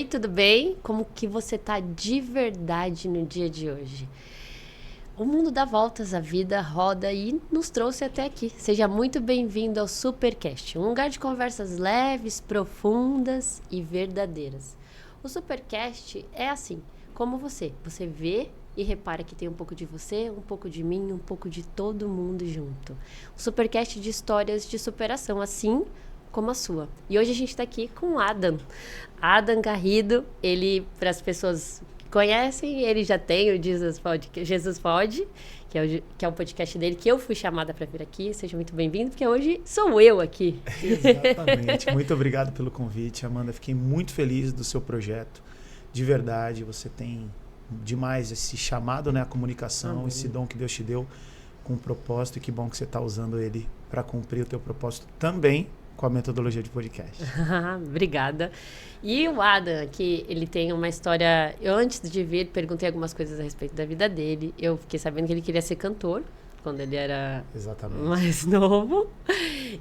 tudo bem? Como que você tá de verdade no dia de hoje? O mundo dá voltas, a vida roda e nos trouxe até aqui. Seja muito bem-vindo ao Supercast, um lugar de conversas leves, profundas e verdadeiras. O Supercast é assim, como você. Você vê e repara que tem um pouco de você, um pouco de mim, um pouco de todo mundo junto. O Supercast de histórias de superação, assim como a sua. E hoje a gente está aqui com o Adam. Adam Garrido, ele, para as pessoas que conhecem, ele já tem o Jesus Pode, que é o podcast dele, que eu fui chamada para vir aqui. Seja muito bem-vindo, porque hoje sou eu aqui. Exatamente. Muito obrigado pelo convite, Amanda. Fiquei muito feliz do seu projeto. De verdade, você tem demais esse chamado, né, a comunicação, esse dom que Deus te deu com um propósito, e que bom que você está usando ele para cumprir o teu propósito também com a metodologia de podcast. Obrigada. E o Adam, que ele tem uma história... Eu, antes de vir, perguntei algumas coisas a respeito da vida dele. Eu fiquei sabendo que ele queria ser cantor quando ele era mais novo.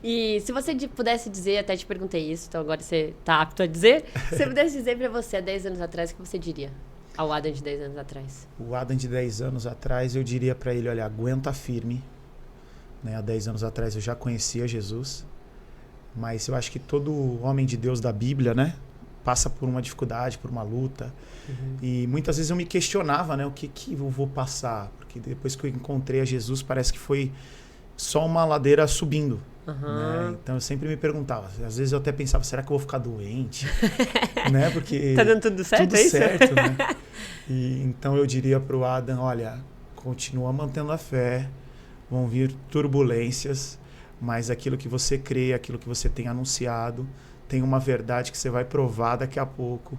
E se você pudesse dizer, até te perguntei isso, então agora você está apto a dizer. Se você pudesse dizer para você há 10 anos atrás, o que você diria ao Adam de 10 anos atrás? O Adam de 10 anos atrás, eu diria para ele, olha, aguenta firme. Né? Há 10 anos atrás eu já conhecia Jesus. Mas eu acho que todo homem de Deus da Bíblia, né, passa por uma dificuldade, por uma luta. E muitas vezes eu me questionava, né, o que eu vou passar. Porque depois que eu encontrei a Jesus, parece que foi só uma ladeira subindo. Né? Então eu sempre me perguntava, às vezes eu até pensava, será que eu vou ficar doente? Né? Porque tá dando tudo certo, tudo é isso? certo, né? E então eu diria para o Adam, olha, continua mantendo a fé, vão vir turbulências, mas aquilo que você crê, aquilo que você tem anunciado, tem uma verdade que você vai provar daqui a pouco,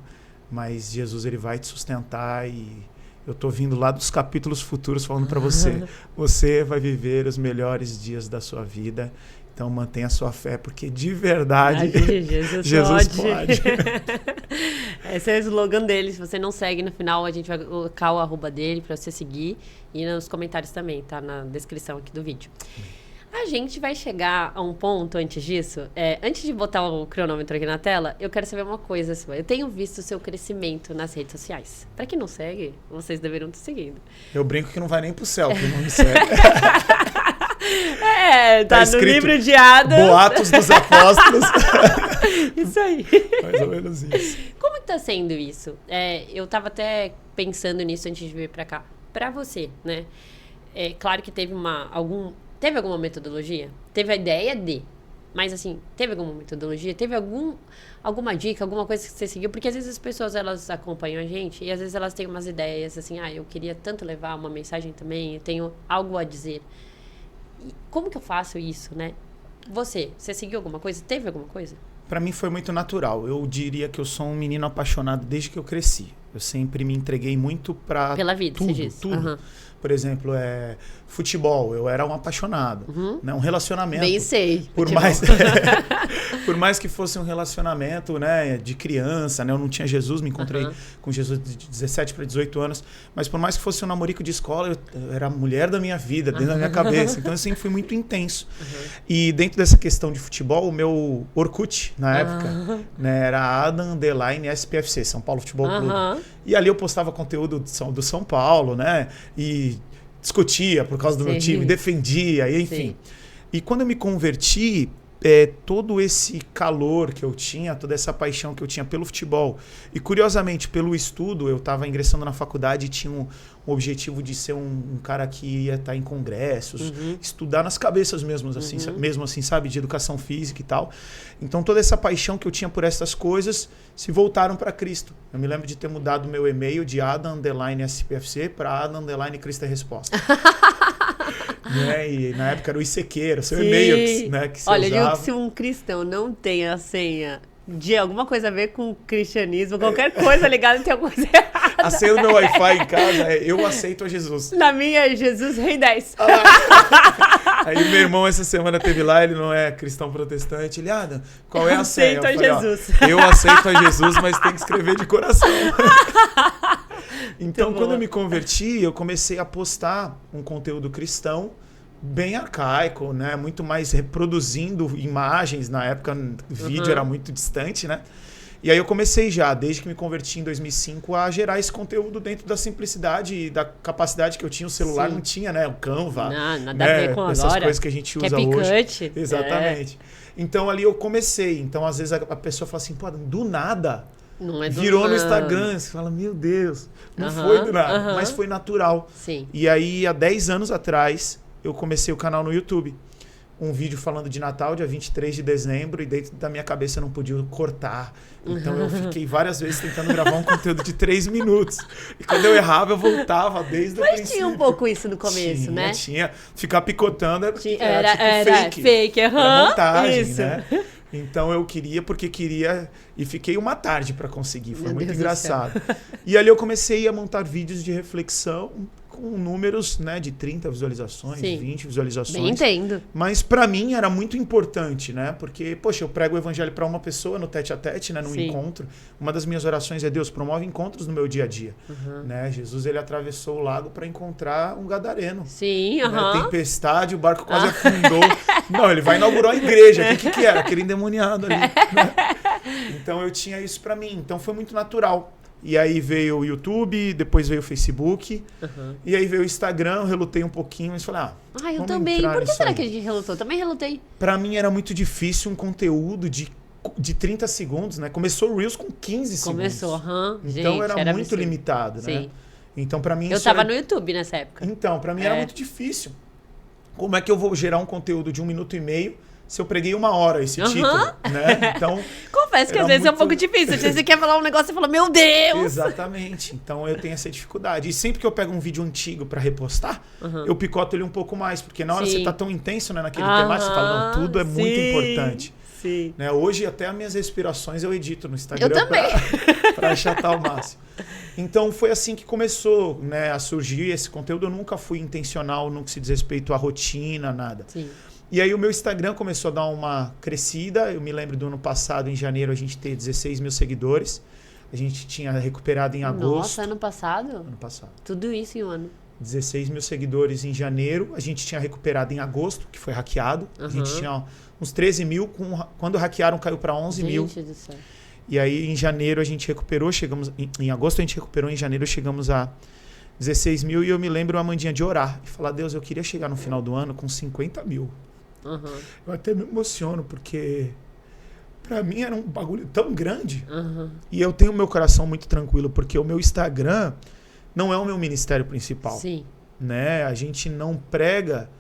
mas Jesus, ele vai te sustentar. E eu tô vindo lá dos capítulos futuros falando para você, você vai viver os melhores dias da sua vida, então mantenha a sua fé, porque de verdade Jesus pode. Esse é o slogan dele. Se você não segue, no final a gente vai colocar o @ dele para você seguir, e nos comentários também, tá na descrição aqui do vídeo. A gente vai chegar a um ponto antes disso. Antes de botar o cronômetro aqui na tela, eu quero saber uma coisa sua. Eu tenho visto o seu crescimento nas redes sociais. Pra quem não segue, vocês deveriam estar seguindo. Eu brinco que não vai nem pro céu, que não me segue. Tá no livro de Adam. Boatos dos Apóstolos. Isso aí. Mais ou menos isso. Como que tá sendo isso? Eu tava até pensando nisso antes de vir pra cá. Pra você, né? Claro que teve alguma metodologia? Teve a ideia de... Mas, assim, teve alguma metodologia? Teve alguma dica, alguma coisa que você seguiu? Porque, às vezes, as pessoas, elas acompanham a gente e, às vezes, elas têm umas ideias, assim, eu queria tanto levar uma mensagem também, eu tenho algo a dizer. E como que eu faço isso, né? Você seguiu alguma coisa? Teve alguma coisa? Para mim foi muito natural. Eu diria que eu sou um menino apaixonado desde que eu cresci. Eu sempre me entreguei muito para pela vida, tudo, você diz. tudo. Por exemplo, futebol, eu era um apaixonado. Né? Um relacionamento. Bem sei. Por mais que fosse um relacionamento, né, de criança, né? Eu não tinha Jesus, me encontrei com Jesus de 17 para 18 anos. Mas por mais que fosse um namorico de escola, eu era a mulher da minha vida, dentro da minha cabeça. Então eu sempre fui muito intenso. E dentro dessa questão de futebol, o meu Orkut, na época, né, era Adam_SPFC, São Paulo Futebol Clube. E ali eu postava conteúdo do São Paulo, né? E discutia por causa do meu time, defendia, e enfim. Sim. E quando eu me converti, todo esse calor que eu tinha, toda essa paixão que eu tinha pelo futebol, e curiosamente pelo estudo, eu estava ingressando na faculdade e tinha um objetivo de ser um cara que ia estar em congressos, estudar nas cabeças mesmo assim, sabe, de educação física e tal. Então toda essa paixão que eu tinha por essas coisas se voltaram para Cristo. Eu me lembro de ter mudado meu e-mail de Adam_SPFC para Adam_Cristo Resposta. Né? E na época era o ICQ, seu e-mail, né, que você usava. Olha, eu digo que se um cristão não tem a senha de alguma coisa a ver com o cristianismo, qualquer coisa ligada, tem alguma coisa errada. A senha do meu Wi-Fi em casa eu aceito a Jesus. Na minha é Jesus Rei 10. Aí meu irmão essa semana teve lá, ele não é cristão protestante. Ele, qual é a senha? Aceito a Jesus. Eu aceito a Jesus, mas tem que escrever de coração. Então, quando eu me converti, eu comecei a postar um conteúdo cristão bem arcaico, né? Muito mais reproduzindo imagens. Na época, vídeo era muito distante, né? E aí eu comecei já, desde que me converti em 2005, a gerar esse conteúdo dentro da simplicidade e da capacidade que eu tinha. O celular não tinha, né? O Canva. Não, nada né? a ver com essas agora. coisas que a gente usa que é picante. hoje. Exatamente. Então ali eu comecei. Então às vezes a pessoa fala assim, pô, do nada... Não é do virou nada. no Instagram, você fala, meu Deus, não foi do nada, mas foi natural. Sim. E aí, há 10 anos atrás, eu comecei o canal no YouTube. Um vídeo falando de Natal, dia 23 de dezembro, e dentro da minha cabeça eu não podia cortar. Então eu fiquei várias vezes tentando gravar um conteúdo de 3 minutos. E quando eu errava, eu voltava desde o princípio. Mas tinha um pouco isso no começo, né? Tinha. Ficar picotando era tipo fake. Era montagem, isso. né? Então eu porque queria e fiquei uma tarde para conseguir, foi muito engraçado. E ali eu comecei a montar vídeos de reflexão com números, né, de 30 visualizações, 20 visualizações. Bem entendo. Mas para mim era muito importante, né? Porque, poxa, eu prego o evangelho para uma pessoa no tete a tete, né, num encontro. Uma das minhas orações é: Deus, promove encontros no meu dia a dia, né? Jesus, ele atravessou o lago para encontrar um gadareno. Sim, né? Tempestade, o barco quase afundou. Não, ele vai inaugurar a igreja. O que era? Aquele endemoniado ali. Né? Então eu tinha isso para mim. Então foi muito natural. E aí veio o YouTube, depois veio o Facebook, e aí veio o Instagram, eu relutei um pouquinho, mas falei, eu também. Por que será que a gente relutou? Também relutei. Pra mim era muito difícil um conteúdo de 30 segundos, né? Começou o Reels com 15 segundos. Então gente, era muito limitado, né? Então pra mim eu tava no YouTube nessa época. Então, pra mim era muito difícil. Como é que eu vou gerar um conteúdo de 1 minuto e meio se eu preguei 1 hora esse título, né? Então, confesso que às vezes é um pouco difícil. Você quer falar um negócio e fala, meu Deus! Exatamente. Então eu tenho essa dificuldade. E sempre que eu pego um vídeo antigo para repostar, eu picoto ele um pouco mais. Porque na hora você tá tão intenso, né, naquele tema, você fala, não, tudo é muito importante. Sim. Né? Hoje até as minhas respirações eu edito no Instagram. Eu também. Para achatar o máximo. Então foi assim que começou, né, a surgir esse conteúdo. Eu nunca fui intencional no que se diz respeito à rotina, nada. Sim. E aí o meu Instagram começou a dar uma crescida. Eu me lembro do ano passado, em janeiro, a gente ter 16 mil seguidores. A gente tinha recuperado em agosto. Nossa, ano passado? Ano passado. Tudo isso em um ano. 16 mil seguidores em janeiro. A gente tinha recuperado em agosto, que foi hackeado. A gente tinha uns 13 mil. Quando hackearam, caiu para 11 mil. Gente do céu. E aí em janeiro a gente recuperou. Em agosto a gente recuperou. Em janeiro chegamos a 16 mil. E eu me lembro, Amandinha, de orar. E falar, Deus, eu queria chegar no final do ano com 50 mil. Eu até me emociono, porque pra mim era um bagulho tão grande. E eu tenho meu coração muito tranquilo, porque o meu Instagram não é o meu ministério principal. Sim. Né? A gente não prega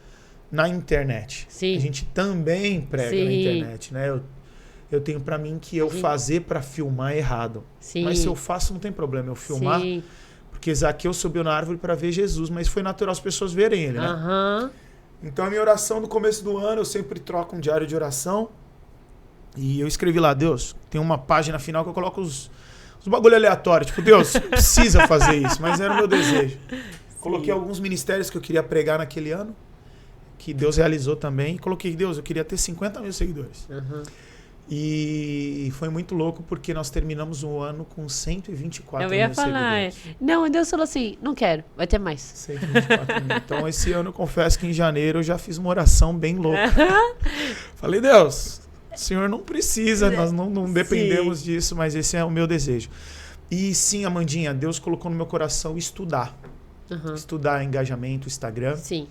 na internet. Sim. A gente também prega na internet. Né? Eu tenho pra mim que eu fazer pra filmar é errado. Sim. Mas se eu faço, não tem problema. Eu filmar, porque Zaqueu subiu na árvore para ver Jesus, mas foi natural as pessoas verem ele, né? Então a minha oração no começo do ano, eu sempre troco um diário de oração. E eu escrevi lá, Deus, tem uma página final que eu coloco os bagulho aleatório. Tipo, Deus, precisa fazer isso, mas era o meu desejo. Coloquei alguns ministérios que eu queria pregar naquele ano, que Deus realizou também. E coloquei, Deus, eu queria ter 50 mil seguidores. E foi muito louco, porque nós terminamos o ano com 124 mil seguidores. Eu ia falar, não, Deus falou assim, não quero, vai ter mais. 124 mil. Então esse ano eu confesso que em janeiro eu já fiz uma oração bem louca. Falei, Deus, o Senhor não precisa, nós não dependemos disso, mas esse é o meu desejo. E sim, Amandinha, Deus colocou no meu coração estudar. Estudar engajamento, Instagram. Sim.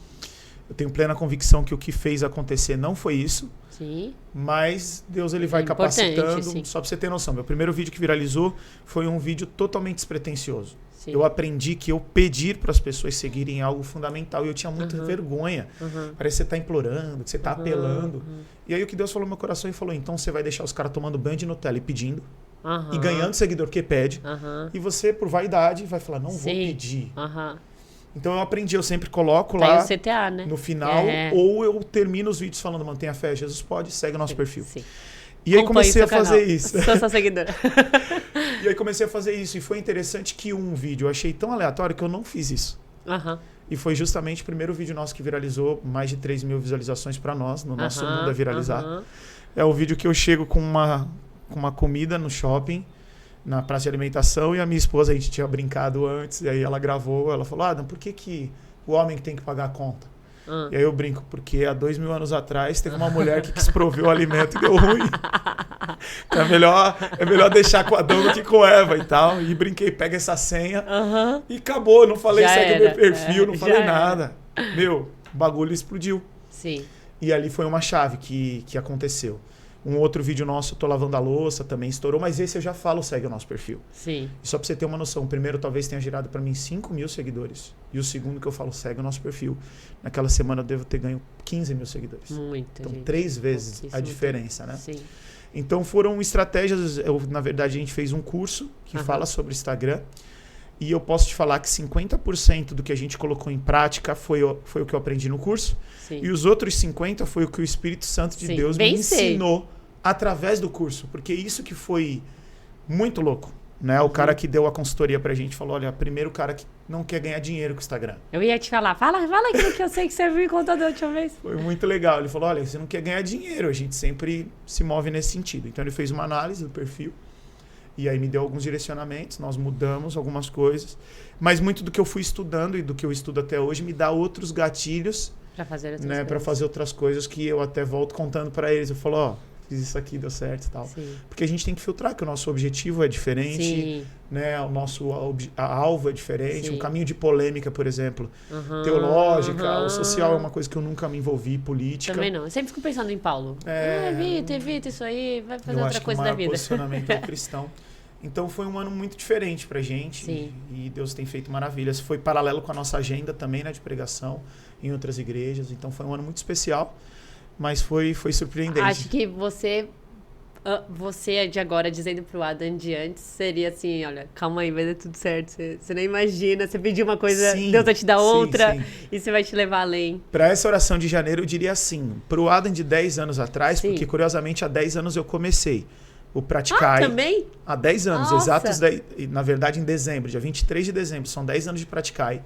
Eu tenho plena convicção que o que fez acontecer não foi isso. Sim. Mas Deus ele vai capacitando. Só pra você ter noção, meu primeiro vídeo que viralizou foi um vídeo totalmente despretensioso. Sim. Eu aprendi que eu pedir para as pessoas seguirem algo fundamental e eu tinha muita vergonha. Parece que você tá implorando, que você tá apelando. E aí o que Deus falou no meu coração e falou, então você vai deixar os caras tomando banho de Nutella e pedindo e ganhando seguidor que pede. E você, por vaidade, vai falar, não vou pedir. Então eu aprendi, eu sempre coloco lá o CTA, né? No final, ou eu termino os vídeos falando, mantenha a fé, Jesus pode, segue o nosso perfil. Sim. E aí comecei a fazer isso. Sou sua seguidora. E aí comecei a fazer isso. E foi interessante que um vídeo eu achei tão aleatório que eu não fiz isso. E foi justamente o primeiro vídeo nosso que viralizou, mais de 3 mil visualizações para nós, no nosso mundo a viralizar. É o vídeo que eu chego com uma comida no shopping, na praça de alimentação, e a minha esposa, a gente tinha brincado antes, e aí ela gravou, ela falou, Adam, por que o homem que tem que pagar a conta? E aí eu brinco, porque há 2000 anos atrás teve uma mulher que quis prover o alimento e deu ruim. Então é melhor deixar com Adão do que com Eva e tal. E brinquei, pega essa senha e acabou. Não falei, Já segue era. meu perfil, não falei Já nada. Meu, o bagulho explodiu. Sim. E ali foi uma chave que aconteceu. Um outro vídeo nosso, eu tô lavando a louça, também estourou, mas esse eu já falo, segue o nosso perfil. Sim. E só pra você ter uma noção, o primeiro talvez tenha gerado pra mim 5 mil seguidores. E o segundo que eu falo, segue o nosso perfil. Naquela semana eu devo ter ganho 15 mil seguidores. Muita Então, gente. 3 vezes a Pouquíssimo diferença, né? Sim. Então foram estratégias, na verdade a gente fez um curso que fala sobre Instagram. E eu posso te falar que 50% do que a gente colocou em prática foi o que eu aprendi no curso. Sim. E os outros 50% foi o que o Espírito Santo de Sim. Deus Bem me ensinou através do curso. Porque isso que foi muito louco. Né? O cara que deu a consultoria pra gente falou, olha, primeiro o cara que não quer ganhar dinheiro com o Instagram. Eu ia te falar, fala aquilo que eu sei que você me contou da última vez. Foi muito legal. Ele falou, olha, você não quer ganhar dinheiro, a gente sempre se move nesse sentido. Então ele fez uma análise do perfil e aí me deu alguns direcionamentos, nós mudamos algumas coisas, mas muito do que eu fui estudando e do que eu estudo até hoje me dá outros gatilhos Pra fazer outras né, coisas. para fazer outras coisas que eu até volto contando para eles. Eu falo, ó, fiz isso aqui, deu certo e tal. Sim. Porque a gente tem que filtrar que o nosso objetivo é diferente, Sim. né? O nosso alvo é diferente, Sim. um caminho de polêmica, por exemplo, teológica, o social é uma coisa que eu nunca me envolvi, política. Também não. Eu sempre fico pensando em Paulo. Evita isso aí, vai fazer eu outra acho que coisa o da maior vida. posicionamento é o cristão. Então foi um ano muito diferente pra gente. Sim. E Deus tem feito maravilhas. Foi paralelo com a nossa agenda também, né, de pregação em outras igrejas. Então foi um ano muito especial, mas foi surpreendente. Acho que você de agora dizendo pro Adam de antes seria assim, olha, calma aí, vai dar tudo certo. Você nem imagina, você pediu uma coisa, Sim, Deus vai te dar sim, outra sim. e você vai te levar além. Para essa oração de janeiro, eu diria assim, pro Adam de 10 anos atrás, Sim. porque curiosamente há 10 anos eu comecei o Praticar. Também? Há 10 anos, Nossa. exatos, na verdade em dezembro, dia 23 de dezembro, são 10 anos de Praticar.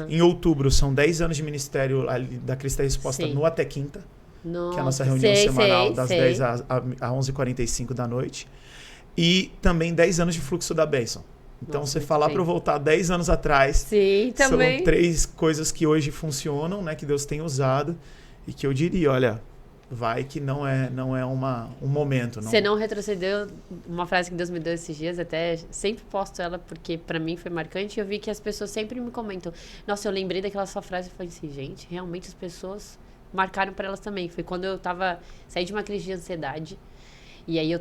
Em outubro, são 10 anos de ministério ali da Cristã Resposta Sim. no Até Quinta, Nossa, que é a nossa reunião semanal das 10 às 11h45 da noite. E também 10 anos de Fluxo da Bênção. Então, Nossa, você muito falar bem. para eu voltar 10 anos atrás, Sim, também. são 3 coisas que hoje funcionam, né, que Deus tem usado e que eu diria, olha, vai que não é um momento. Você não retrocedeu, uma frase que Deus me deu esses dias, até sempre posto ela porque pra mim foi marcante e eu vi que as pessoas sempre me comentam. Nossa, eu lembrei daquela sua frase e falei assim, gente, realmente as pessoas marcaram pra elas também. Foi quando eu saí de uma crise de ansiedade e aí eu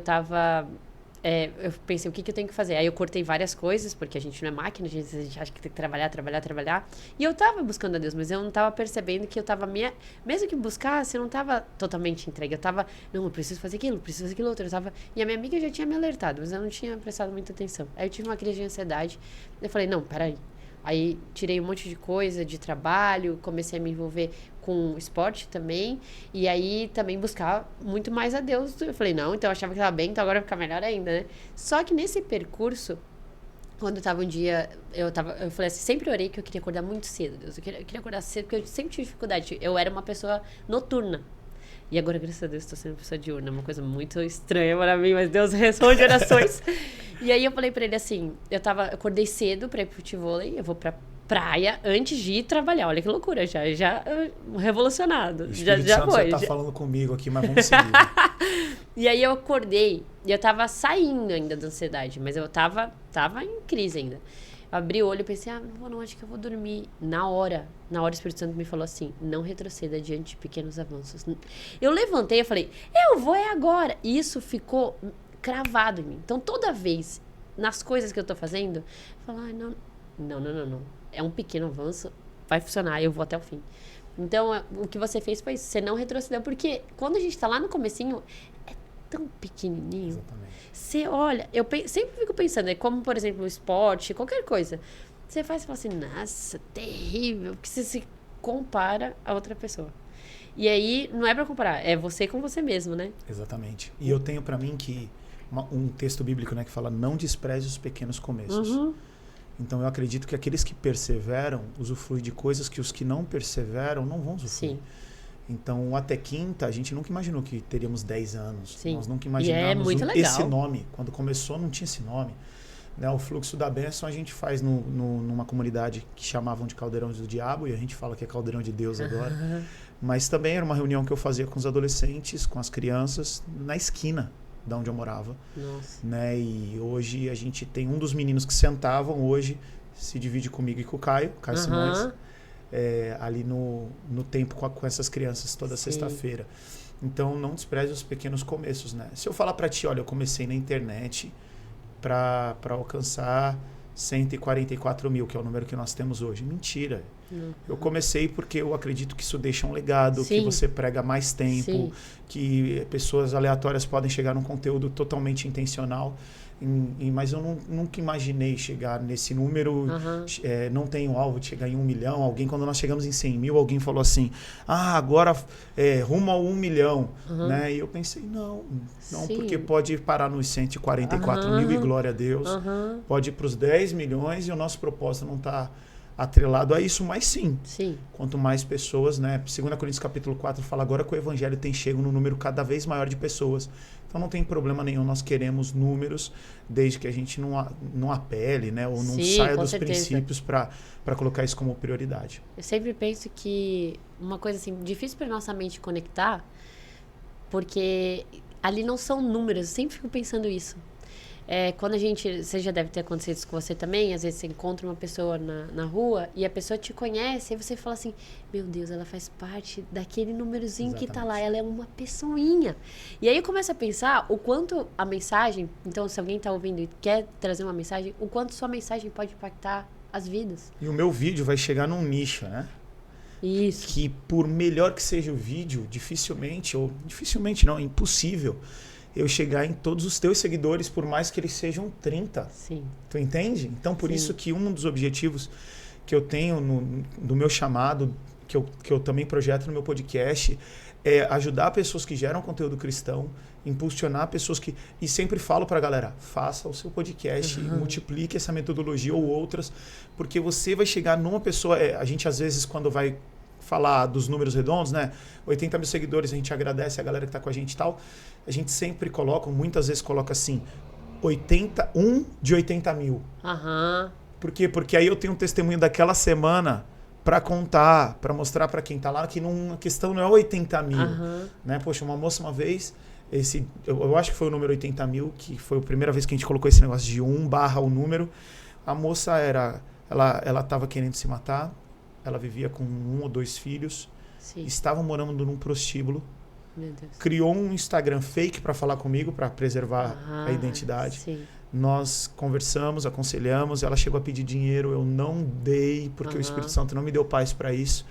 pensei, o que eu tenho que fazer? Aí eu cortei várias coisas, porque a gente não é máquina, a gente acha que tem que trabalhar. E eu tava buscando a Deus, mas eu não tava percebendo que eu tava mesmo que buscasse, eu não tava totalmente entregue. Eu tava, não, eu preciso fazer aquilo outro. E a minha amiga já tinha me alertado, mas eu não tinha prestado muita atenção. Aí eu tive uma crise de ansiedade, eu falei, não, peraí. Aí tirei um monte de coisa de trabalho, comecei a me envolver com esporte também, e aí também buscar muito mais a Deus. Eu falei, não, então eu achava que estava bem, então agora vai ficar melhor ainda, né? Só que nesse percurso, quando tava um dia, eu falei assim, sempre orei que eu queria acordar muito cedo, Deus. Eu queria acordar cedo, porque eu sempre tive dificuldade. Eu era uma pessoa noturna. E agora, graças a Deus, estou sendo uma pessoa diurna. É uma coisa muito estranha para mim, mas Deus responde orações. E aí eu falei pra ele assim, eu acordei cedo pra ir pro futevôlei, eu vou pra praia antes de ir trabalhar. Olha que loucura, já revolucionado. Já Santo foi. Já tá falando comigo aqui, mas vamos seguir. E aí eu acordei, e eu tava saindo ainda da ansiedade, mas eu tava em crise ainda. Eu abri o olho e pensei, não, acho que eu vou dormir. Na hora o Espírito Santo me falou assim, não retroceda diante de pequenos avanços. Eu levantei e falei, eu vou agora. E isso ficou cravado em mim. Então, toda vez, nas coisas que eu tô fazendo, eu falo, não. É um pequeno avanço, vai funcionar, eu vou até o fim. Então, o que você fez foi isso, você não retrocedeu, porque quando a gente tá lá no comecinho, é tão pequenininho. Exatamente. Você olha, sempre fico pensando, é como, por exemplo, o esporte, qualquer coisa. Você faz e fala assim, nossa, terrível, que você se compara a outra pessoa. E aí, não é pra comparar, é você com você mesmo, né? Exatamente. E eu tenho pra mim que um texto bíblico, né, que fala, não despreze os pequenos começos. Então eu acredito que aqueles que perseveram usufruem de coisas que os que não perseveram não vão usufruir. Sim. Então, até quinta, a gente nunca imaginou que teríamos 10 anos. Sim. Nós nunca imaginamos muito esse legal. nome. Quando começou, não tinha esse nome. Né? O Fluxo da Bênção a gente faz numa comunidade que chamavam de Caldeirão do Diabo, e a gente fala que é Caldeirão de Deus agora. Mas também era uma reunião que eu fazia com os adolescentes, com as crianças, na esquina. de onde eu morava. Nossa. Né? E hoje a gente tem um dos meninos que sentavam, hoje se divide comigo e com o Caio Simões, ali no tempo com essas crianças toda sexta-feira. Então não despreze os pequenos começos, né? Se eu falar para ti, olha, eu comecei na internet para alcançar 144 mil, que é o número que nós temos hoje. Mentira. Eu comecei porque eu acredito que isso deixa um legado, que você prega mais tempo, que pessoas aleatórias podem chegar num conteúdo totalmente intencional. Mas eu nunca imaginei chegar nesse número. Não tenho alvo de chegar em 1 milhão. Quando nós chegamos em 100 mil, alguém falou assim, agora rumo ao 1 milhão. Né? E eu pensei, não, porque pode parar nos 144 mil e glória a Deus. Pode ir para os 10 milhões e o nosso propósito não está atrelado a isso, mas sim. Quanto mais pessoas, né? 2 Coríntios capítulo 4 fala agora que o evangelho tem chego num número cada vez maior de pessoas. Então não tem problema nenhum, nós queremos números, desde que a gente não apele, né? Ou não saia dos princípios para colocar isso como prioridade. Eu sempre penso que uma coisa assim, difícil para nossa mente conectar, porque ali não são números, eu sempre fico pensando isso. Quando você já deve ter acontecido isso com você também, às vezes você encontra uma pessoa na rua e a pessoa te conhece e você fala assim, meu Deus, ela faz parte daquele númerozinho que tá lá, ela é uma pessoinha. E aí eu começo a pensar o quanto a mensagem, então se alguém tá ouvindo e quer trazer uma mensagem, o quanto sua mensagem pode impactar as vidas. E o meu vídeo vai chegar num nicho, né? Isso. Que por melhor que seja o vídeo, dificilmente não, é impossível eu chegar em todos os teus seguidores, por mais que eles sejam 30. Tu entende? Então, por isso que um dos objetivos que eu tenho no meu chamado, que eu também projeto no meu podcast, é ajudar pessoas que geram conteúdo cristão, impulsionar pessoas que... E sempre falo pra galera, faça o seu podcast e multiplique essa metodologia ou outras, porque você vai chegar numa pessoa... a gente, às vezes, quando vai falar dos números redondos, né? 80 mil seguidores, a gente agradece a galera que tá com a gente e tal. A gente sempre muitas vezes coloca assim, 1 de 80 mil. Por quê? Porque aí eu tenho um testemunho daquela semana para contar, para mostrar para quem tá lá que a questão não é 80 mil. Né? Poxa, uma moça uma vez, eu acho que foi o número 80 mil, que foi a primeira vez que a gente colocou esse negócio de 1/ o número. A moça ela tava querendo se matar, ela vivia com 1 ou 2 filhos, estava morando num prostíbulo, criou um Instagram fake para falar comigo, para preservar a identidade. Nós conversamos, aconselhamos, ela chegou a pedir dinheiro, eu não dei, porque o Espírito Santo não me deu paz para isso.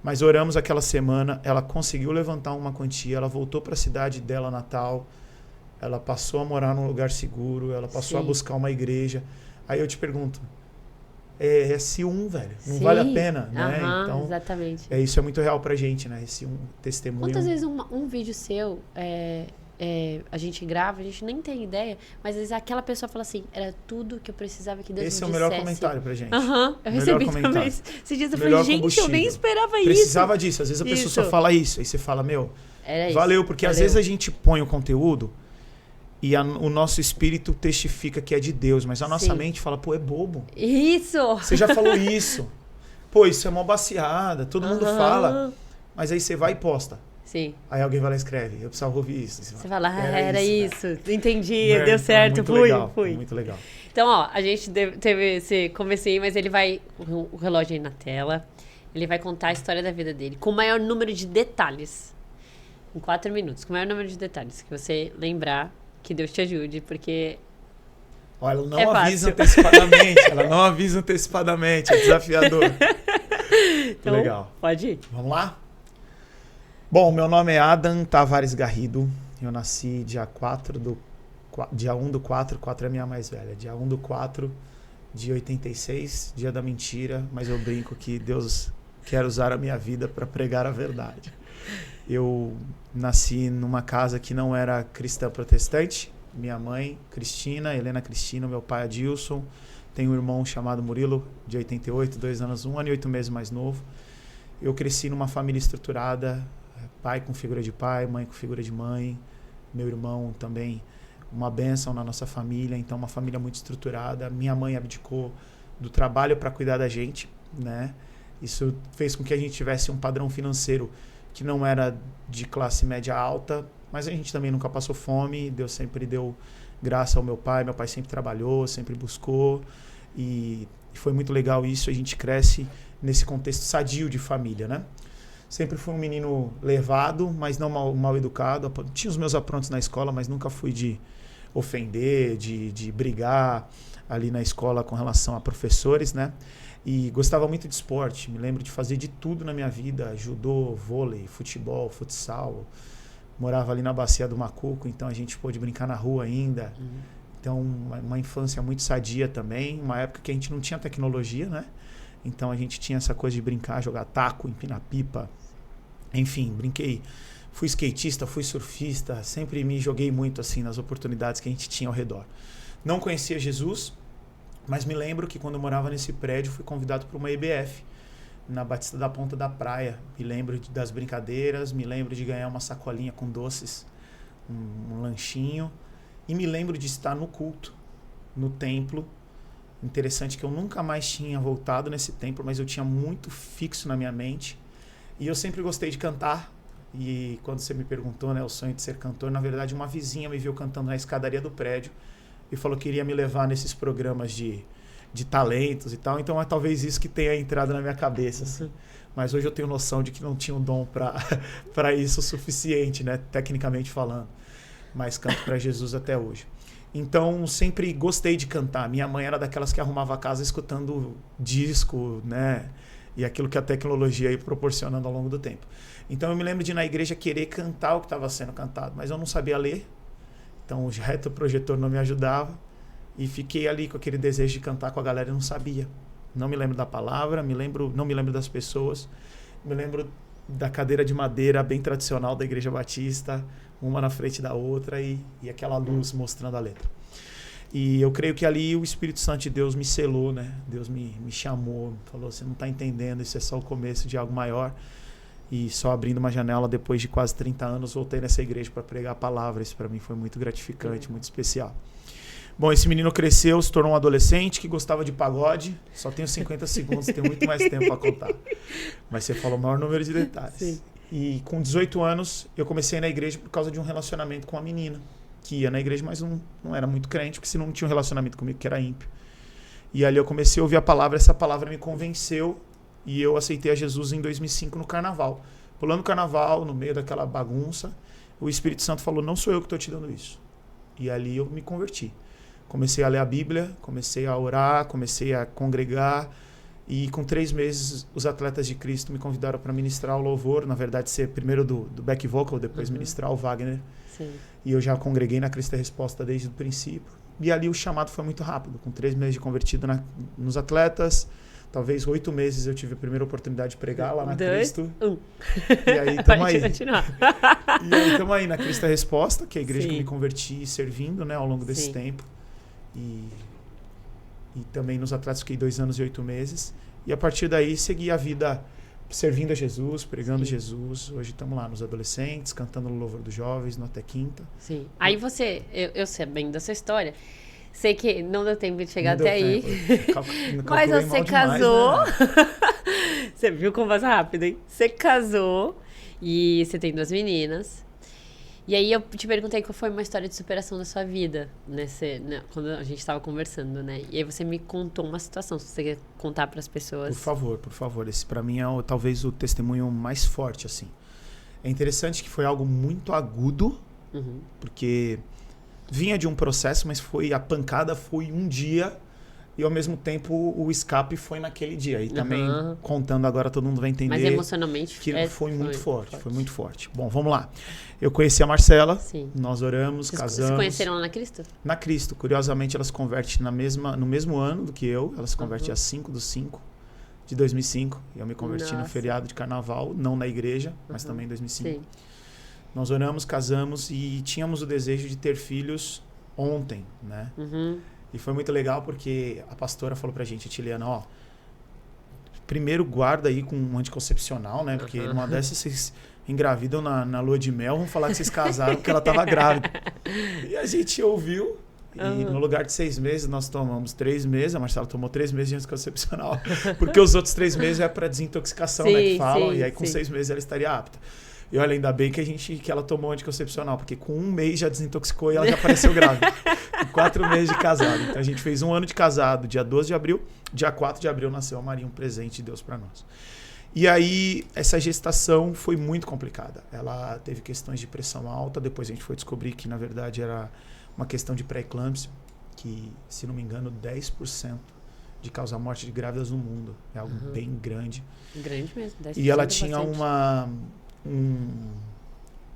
Mas oramos aquela semana, ela conseguiu levantar uma quantia, ela voltou para a cidade dela natal, ela passou a morar num lugar seguro, ela passou a buscar uma igreja. Aí eu te pergunto, é esse velho, não vale a pena, né? Então, exatamente. Isso é muito real pra gente, né? Esse testemunho. Quantas vezes um vídeo seu a gente grava, a gente nem tem ideia, mas às vezes aquela pessoa fala assim, era tudo que eu precisava que Deus me dissesse. Esse é o melhor comentário pra gente. Eu recebi também. Esses dias eu falei, gente, eu nem esperava isso. Precisava disso. Às vezes a pessoa só fala isso, aí você fala, valeu, porque às vezes a gente põe o conteúdo e o nosso espírito testifica que é de Deus, mas a nossa mente fala, é bobo. Isso! Você já falou isso. Isso é uma baciada, todo mundo fala. Mas aí você vai e posta. Aí alguém vai lá e escreve, eu precisava ouvir isso. Você fala, era isso. Entendi, deu certo, fui. Muito legal. Então, a gente teve esse comecinho, mas ele vai, o relógio aí na tela, ele vai contar a história da vida dele, com o maior número de detalhes. Em 4 minutos, com o maior número de detalhes, que você lembrar. Que Deus te ajude, porque ela não avisa antecipadamente. Ela não avisa antecipadamente. É desafiador. Então, legal. Pode ir. Vamos lá? Bom, meu nome é Adam Tavares Garrido. Eu nasci dia 1/4, 4 é a minha mais velha. Dia 1/4 de 86, dia da mentira. Mas eu brinco que Deus quer usar a minha vida para pregar a verdade. Eu nasci numa casa que não era cristã protestante. Minha mãe, Helena Cristina, meu pai, Adilson. Tenho um irmão chamado Murilo, de 88, 2 anos, 1 ano e 8 meses mais novo. Eu cresci numa família estruturada, pai com figura de pai, mãe com figura de mãe. Meu irmão também, uma bênção na nossa família, então uma família muito estruturada. Minha mãe abdicou do trabalho para cuidar da gente, né? Isso fez com que a gente tivesse um padrão financeiro que não era de classe média alta, mas a gente também nunca passou fome. Deus sempre deu graça ao meu pai sempre trabalhou, sempre buscou, e foi muito legal isso. A gente cresce nesse contexto sadio de família, né? Sempre fui um menino levado, mas não mal educado. Tinha os meus aprontos na escola, mas nunca fui de ofender, de brigar ali na escola com relação a professores, né? E gostava muito de esporte. Me lembro de fazer de tudo na minha vida: judô, vôlei, futebol, futsal. Morava ali na Bacia do Macuco, então a gente pôde brincar na rua ainda. Então, uma infância muito sadia também. Uma época que a gente não tinha tecnologia, né? Então, a gente tinha essa coisa de brincar, jogar taco, empinar pipa. Enfim, brinquei. Fui skatista, fui surfista. Sempre me joguei muito assim nas oportunidades que a gente tinha ao redor. Não conhecia Jesus, mas me lembro que quando eu morava nesse prédio, fui convidado para uma EBF, na Batista da Ponta da Praia. Me lembro das brincadeiras, me lembro de ganhar uma sacolinha com doces, um lanchinho. E me lembro de estar no culto, no templo. Interessante que eu nunca mais tinha voltado nesse templo, mas eu tinha muito fixo na minha mente. E eu sempre gostei de cantar. E quando você me perguntou, né, o sonho de ser cantor, na verdade uma vizinha me viu cantando na escadaria do prédio e falou que iria me levar nesses programas de talentos e tal. Então é talvez isso que tenha entrado na minha cabeça, assim. Mas hoje eu tenho noção de que não tinha um dom para isso o suficiente, né, tecnicamente falando. Mas canto para Jesus até hoje. Então sempre gostei de cantar. Minha mãe era daquelas que arrumava a casa escutando disco, né, e aquilo que a tecnologia ia proporcionando ao longo do tempo. Então eu me lembro de ir na igreja querer cantar o que estava sendo cantado, mas eu não sabia ler. Então o retroprojetor não me ajudava. E fiquei ali com aquele desejo de cantar com a galera e não sabia. Não me lembro da palavra, não me lembro das pessoas. Me lembro da cadeira de madeira bem tradicional da Igreja Batista, uma na frente da outra e aquela luz mostrando a letra. E eu creio que ali o Espírito Santo de Deus me selou, né? Deus me chamou, falou: você não está entendendo, isso é só o começo de algo maior. E só abrindo uma janela, depois de quase 30 anos, voltei nessa igreja para pregar a palavra. Isso para mim foi muito gratificante, muito especial. Bom, esse menino cresceu, se tornou um adolescente que gostava de pagode. Só tenho 50 segundos, tenho muito mais tempo para contar. Mas você falou o maior número de detalhes. Sim. E com 18 anos, eu comecei na igreja por causa de um relacionamento com uma menina que ia na igreja, mas não era muito crente, porque senão não tinha um relacionamento comigo, que era ímpio. E ali eu comecei a ouvir a palavra, essa palavra me convenceu e eu aceitei a Jesus em 2005 no carnaval. Pulando o carnaval, no meio daquela bagunça, o Espírito Santo falou: não sou eu que estou te dando isso. E ali eu me converti. Comecei a ler a Bíblia, comecei a orar, comecei a congregar. E com 3 meses, os Atletas de Cristo me convidaram para ministrar o louvor. Na verdade, ser primeiro do back vocal, depois ministrar o Wagner. Sim. E eu já congreguei na Cristo é Resposta desde o princípio. E ali o chamado foi muito rápido. Com 3 meses de convertido nos Atletas, talvez 8 meses eu tive a primeira oportunidade de pregar lá na Cristo. E aí estamos aí. E aí estamos aí na Cristo é Resposta, que é a igreja que eu me converti servindo, né, ao longo desse tempo. E também nos Atletas fiquei 2 anos e 8 meses. E a partir daí segui a vida servindo a Jesus, pregando Jesus. Hoje estamos lá nos adolescentes, cantando no Louvor dos Jovens, no Até Quinta. Sim. Aí você, eu sei bem dessa história, sei que não deu tempo de chegar até aí. Mas você casou. Demais, né? Você viu como passa rápido, hein? Você casou e você tem 2 meninas. E aí eu te perguntei qual foi uma história de superação da sua vida, quando a gente estava conversando, né? E aí você me contou uma situação, se você quer contar para as pessoas. Por favor. Esse para mim é talvez o testemunho mais forte, assim. É interessante que foi algo muito agudo, porque vinha de um processo, mas a pancada foi um dia e ao mesmo tempo o escape foi naquele dia. E também contando agora todo mundo vai entender. Mas emocionalmente que foi muito forte. Bom, vamos lá. Eu conheci a Marcela, nós oramos, casamos. Vocês conheceram lá na Cristo? Na Cristo. Curiosamente, ela se converte no mesmo ano do que eu. Ela se converte a 5/5 de 2005. E eu me converti no feriado de carnaval, não na igreja, mas também em 2005. Sim. Nós oramos, casamos e tínhamos o desejo de ter filhos ontem, né? E foi muito legal porque a pastora falou pra gente, Tiliana, primeiro guarda aí com um anticoncepcional, né? Porque numa dessas vocês engravidam na lua de mel, vão falar que vocês casaram porque ela tava grávida. E a gente ouviu, e no lugar de 6 meses, nós tomamos 3 meses, a Marcela tomou 3 meses de anticoncepcional, porque os outros 3 meses é pra desintoxicação, né? Que falam, e aí com 6 meses ela estaria apta. E olha, ainda bem que ela tomou anticoncepcional, porque com 1 mês já desintoxicou e ela já apareceu grávida. Com 4 meses de casado. Então a gente fez 1 ano de casado, dia 12 de abril, dia 4 de abril nasceu a Maria, um presente de Deus para nós. E aí, essa gestação foi muito complicada. Ela teve questões de pressão alta, depois a gente foi descobrir que, na verdade, era uma questão de pré-eclâmpsia, que, se não me engano, 10% de causa morte de grávidas no mundo. É algo bem grande. Grande mesmo, 10% E ela tinha bastante.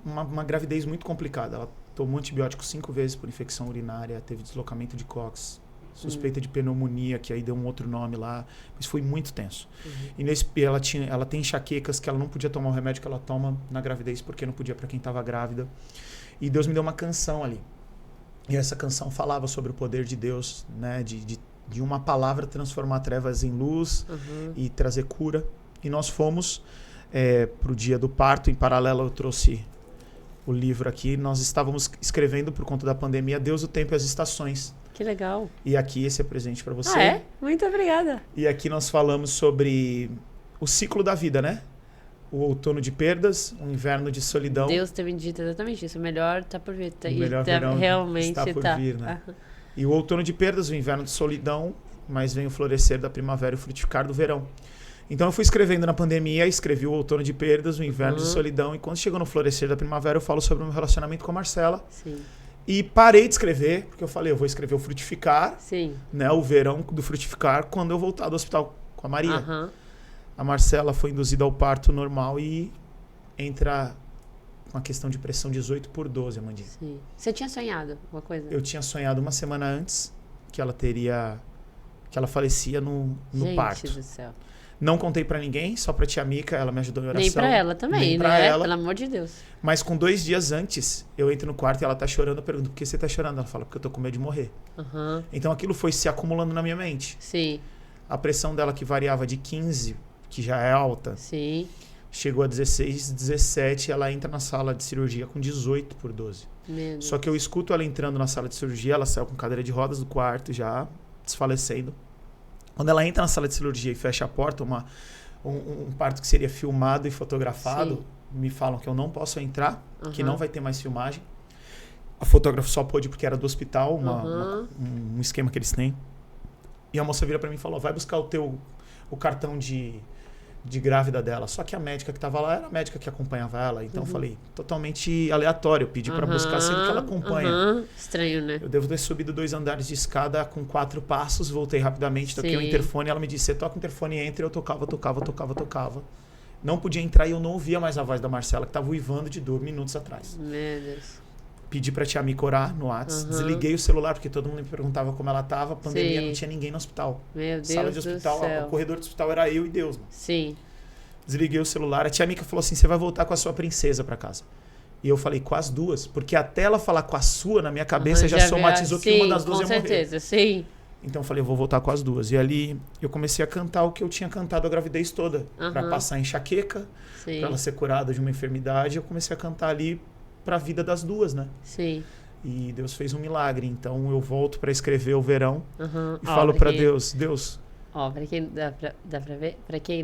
uma gravidez muito complicada. Ela tomou antibiótico 5 vezes por infecção urinária, teve deslocamento de cóccix, suspeita de pneumonia, que aí deu um outro nome lá, mas foi muito tenso. E ela tem enxaquecas que ela não podia tomar o remédio que ela toma na gravidez, porque não podia para quem estava grávida. E Deus me deu uma canção ali. E essa canção falava sobre o poder de Deus, né, de uma palavra transformar trevas em luz e trazer cura. E nós fomos para o dia do parto. Em paralelo, eu trouxe o livro aqui. Nós estávamos escrevendo, por conta da pandemia, Deus, o Tempo e as Estações. Que legal. E aqui esse é presente para você. Ah, é? Muito obrigada. E aqui nós falamos sobre o ciclo da vida, né? O outono de perdas, o inverno de solidão. Deus tem me dito exatamente isso. O melhor tá por vir. O melhor verão realmente está por vir, né? E o outono de perdas, o inverno de solidão, mas vem o florescer da primavera e o frutificar do verão. Então eu fui escrevendo na pandemia, escrevi o outono de perdas, o inverno de solidão, e quando chegou no florescer da primavera eu falo sobre o meu relacionamento com a Marcela. Sim. E parei de escrever, porque eu falei, eu vou escrever o frutificar, Sim. né, o verão do frutificar, quando eu voltar do hospital com a Maria. A Marcela foi induzida ao parto normal e entra uma questão de pressão 18/12, Amandinha. Sim. Você tinha sonhado alguma coisa? Eu tinha sonhado uma semana antes que ela falecia no parto. Gente do céu. Não contei pra ninguém, só pra tia Mica, ela me ajudou em oração. Nem pra ela também, Nem né? pra ela. Pelo amor de Deus. Mas com 2 dias antes, eu entro no quarto e ela tá chorando, eu pergunto, por que você tá chorando? Ela fala, porque eu tô com medo de morrer. Então aquilo foi se acumulando na minha mente. Sim. A pressão dela, que variava de 15, que já é alta, Sim. chegou a 16, 17, ela entra na sala de cirurgia com 18/12. Meu Deus. Só que eu escuto ela entrando na sala de cirurgia, ela saiu com cadeira de rodas do quarto, já desfalecendo. Quando ela entra na sala de cirurgia e fecha a porta, um parto que seria filmado e fotografado, Sim. me falam que eu não posso entrar, que não vai ter mais filmagem. A fotógrafa só pôde porque era do hospital, um esquema que eles têm. E a moça vira pra mim e falou, vai buscar o cartão de grávida dela. Só que a médica que tava lá era a médica que acompanhava ela. Então eu falei, totalmente aleatório. Eu pedi pra buscar, sendo que ela acompanha. Estranho, né? Eu devo ter subido 2 andares de escada com 4 passos, voltei rapidamente, toquei o interfone, ela me disse, você toca o interfone e entra, eu tocava. Não podia entrar e eu não ouvia mais a voz da Marcela, que tava uivando de dor minutos atrás. Meu Deus. Pedi pra tia Mica orar no WhatsApp, desliguei o celular, porque todo mundo me perguntava como ela tava, pandemia, não tinha ninguém no hospital. Meu Deus Sala de hospital, do céu. o corredor do hospital era eu e Deus, mano. Sim. Desliguei o celular, a tia Mica falou assim, você vai voltar com a sua princesa pra casa. E eu falei, com as duas? Porque até ela falar com a sua, na minha cabeça, já somatizou que uma das duas ia morrer. Com certeza, sim. Então eu falei, eu vou voltar com as duas. E ali eu comecei a cantar o que eu tinha cantado a gravidez toda. Pra passar enxaqueca, pra ela ser curada de uma enfermidade. Eu comecei a cantar ali pra vida das duas, né? Sim. E Deus fez um milagre. Então eu volto pra escrever o verão e falo pra Deus, Ó, pra quem dá pra ver, pra quem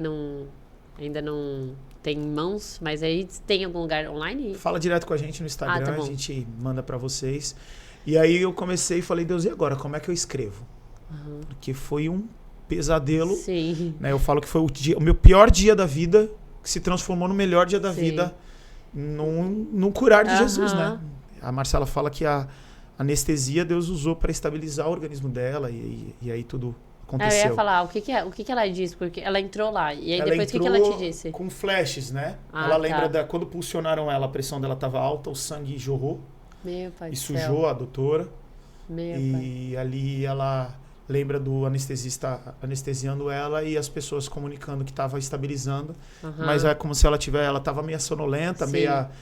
ainda não tem mãos, mas aí tem algum lugar online? Fala direto com a gente no Instagram, tá bom. a gente manda pra vocês. E aí eu comecei e falei, Deus, e agora? Como é que eu escrevo? Porque foi um pesadelo. Sim. Né? Eu falo que foi o meu pior dia da vida, que se transformou no melhor dia da vida, num curar de Jesus, né? A Marcela fala que a anestesia Deus usou para estabilizar o organismo dela e aí tudo aconteceu. Eu ia falar, o que ela disse? Porque ela entrou lá. E aí ela depois o que ela te disse? Com flashes, né? Ela lembra quando pulsionaram ela, a pressão dela estava alta, o sangue jorrou. Meu pai e do céu. sujou a doutora. Meu e pai. ali ela lembra do anestesista anestesiando ela e as pessoas comunicando que estava estabilizando. Mas é como se ela estava meio sonolenta,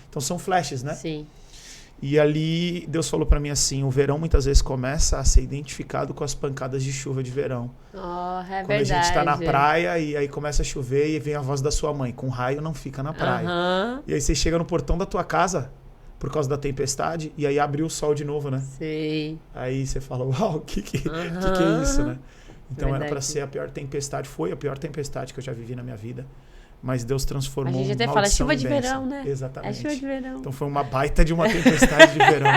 então são flashes, né? Sim. E ali Deus falou pra mim assim, o verão muitas vezes começa a ser identificado com as pancadas de chuva de verão. É quando a gente tá na praia e aí começa a chover e vem a voz da sua mãe, com raio não fica na praia. E aí você chega no portão da tua casa por causa da tempestade e aí abriu o sol de novo, né? Sim. Aí você fala, uau, o que é isso, né? Então era pra ser a pior tempestade, foi a pior tempestade que eu já vivi na minha vida. mas Deus transformou A gente até fala maldição chuva em de bênção. verão, né? Exatamente. É chuva de verão. Então foi uma baita de uma tempestade de verão.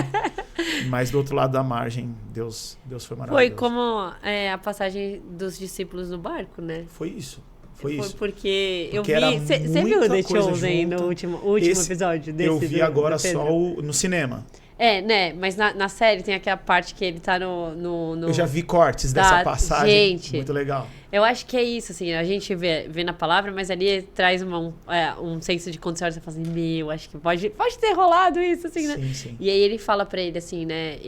Mas do outro lado da margem, Deus foi maravilhoso. Foi como a passagem dos discípulos no barco, né? Foi isso. Foi isso. Porque eu era vi... Você viu muita The coisa Chosen junta. no último episódio desse? Eu vi agora só no cinema. Né? Mas na série tem aquela parte que ele tá no... Eu já vi cortes dessa passagem. Gente, muito legal. Eu acho que é isso, assim, a gente vê na palavra, mas ali traz um senso de condição, você fala assim, acho que pode ter rolado isso, assim, né? Sim, sim. E aí ele fala pra ele, assim, né,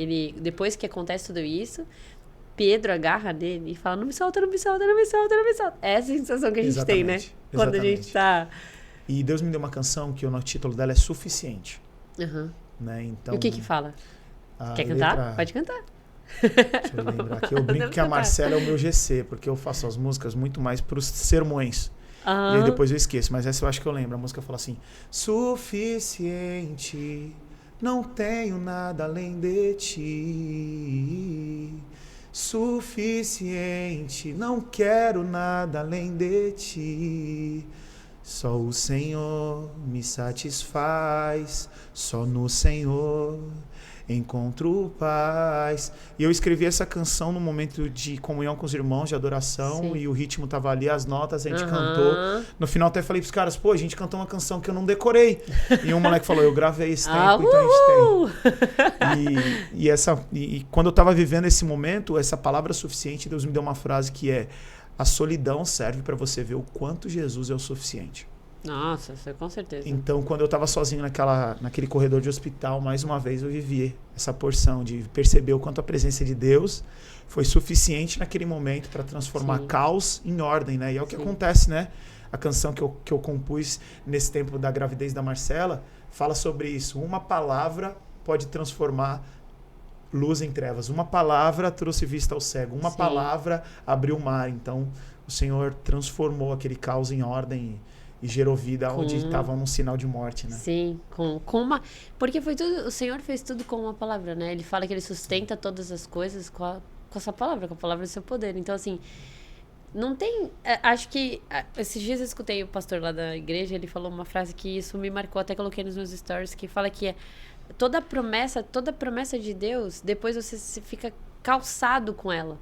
depois que acontece tudo isso, Pedro agarra nele e fala, não me solta, não me solta, não me solta, não me solta. É essa a sensação que a gente tem, né? Quando a gente tá... E Deus me deu uma canção que o título dela é Suficiente. Uhum. Né? Então, e o que fala? Quer cantar? Pode cantar. Deixa eu lembrar aqui. Eu brinco que a Marcela é o meu GC, porque eu faço as músicas muito mais pros sermões. E aí depois eu esqueço, mas essa eu acho que eu lembro. A música fala assim: suficiente, não tenho nada além de ti. Suficiente, não quero nada além de ti. Só o Senhor me satisfaz, só no Senhor encontro paz. E eu escrevi essa canção no momento de comunhão com os irmãos, de adoração. Sim. E o ritmo tava ali, as notas, a gente cantou. No final até falei pros caras, a gente cantou uma canção que eu não decorei. E um moleque falou, eu gravei esse tempo, então a gente tem. E quando eu tava vivendo esse momento, essa palavra suficiente, Deus me deu uma frase que é: a solidão serve para você ver o quanto Jesus é o suficiente. Nossa, com certeza. Então, quando eu estava sozinho naquele corredor de hospital, mais uma vez eu vivi essa porção de perceber o quanto a presença de Deus foi suficiente naquele momento para transformar caos em ordem, né? E é o que acontece, né? A canção que eu compus nesse tempo da gravidez da Marcela fala sobre isso. Uma palavra pode transformar luz em trevas. Uma palavra trouxe vista ao cego. Uma palavra abriu o mar. Então, o Senhor transformou aquele caos em ordem e gerou vida onde estava um sinal de morte, né? Sim, com uma... Porque foi tudo... O Senhor fez tudo com uma palavra, né? Ele fala que Ele sustenta todas as coisas com essa palavra, com a palavra do seu poder. Então, assim, não tem... Acho que... Esses dias eu escutei o pastor lá da igreja, ele falou uma frase que isso me marcou, até coloquei nos meus stories, que fala que toda promessa de Deus, depois você fica calçado com ela.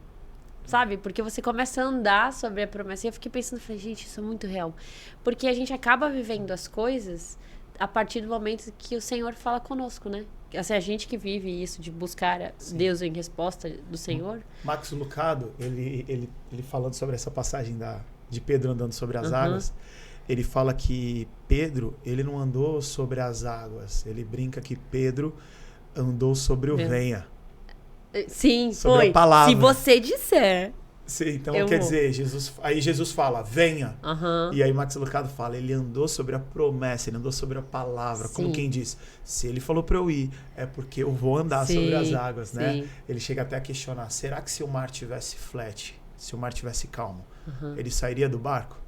Sabe? Porque você começa a andar sobre a promessa. E eu fiquei pensando, falei, gente, isso é muito real. Porque a gente acaba vivendo as coisas a partir do momento que o Senhor fala conosco, né? Assim, a gente que vive isso de buscar Deus em resposta do Senhor. Max Lucado, ele falando sobre essa passagem de Pedro andando sobre as águas, ele fala que Pedro, ele não andou sobre as águas. Ele brinca que Pedro andou sobre o venha. Sim, sobre foi. A palavra. Se você disser. Sim, então quer dizer, Jesus fala, venha. E aí Max Lucado fala, ele andou sobre a promessa, ele andou sobre a palavra. Sim. Como quem diz, se ele falou para eu ir, é porque eu vou andar sobre as águas, né? Ele chega até a questionar, será que se o mar tivesse flat, se o mar tivesse calmo, ele sairia do barco?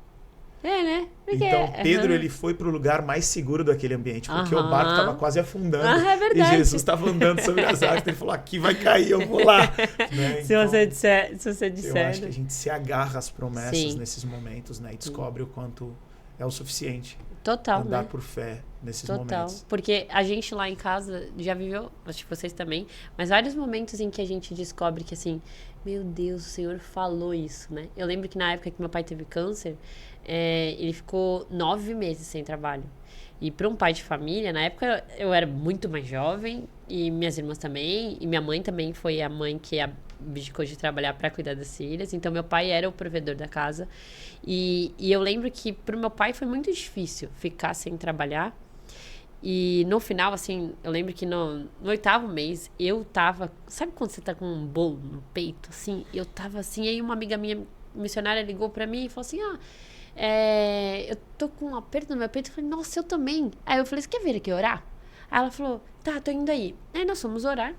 Né? Porque, então Pedro ele foi pro lugar mais seguro daquele ambiente, porque o barco estava quase afundando. É verdade. E Jesus estava andando sobre as águas, ele falou, aqui vai cair, eu vou lá. Né? Se você disser. Eu acho que a gente se agarra às promessas nesses momentos, né? E descobre o quanto é o suficiente. Total, andar né? por fé nesses momentos. Porque a gente lá em casa já viveu, acho que vocês também, mas vários momentos em que a gente descobre que assim, meu Deus, o Senhor falou isso, né? Eu lembro que na época que meu pai teve câncer, ele ficou 9 meses sem trabalho. E para um pai de família, na época eu era muito mais jovem, e minhas irmãs também, e minha mãe também foi a mãe que abdicou de trabalhar para cuidar das filhas. Então meu pai era o provedor da casa. E eu lembro que pro meu pai foi muito difícil ficar sem trabalhar. E no final, assim, eu lembro que no 8º mês, eu tava... Sabe quando você tá com um bolo no peito, assim? Eu tava assim, aí uma amiga minha missionária ligou pra mim e falou assim, eu tô com um aperto no meu peito. Eu falei, nossa, eu também. Aí eu falei, você quer vir aqui orar? Aí ela falou, tá, tô indo aí. Aí nós fomos orar.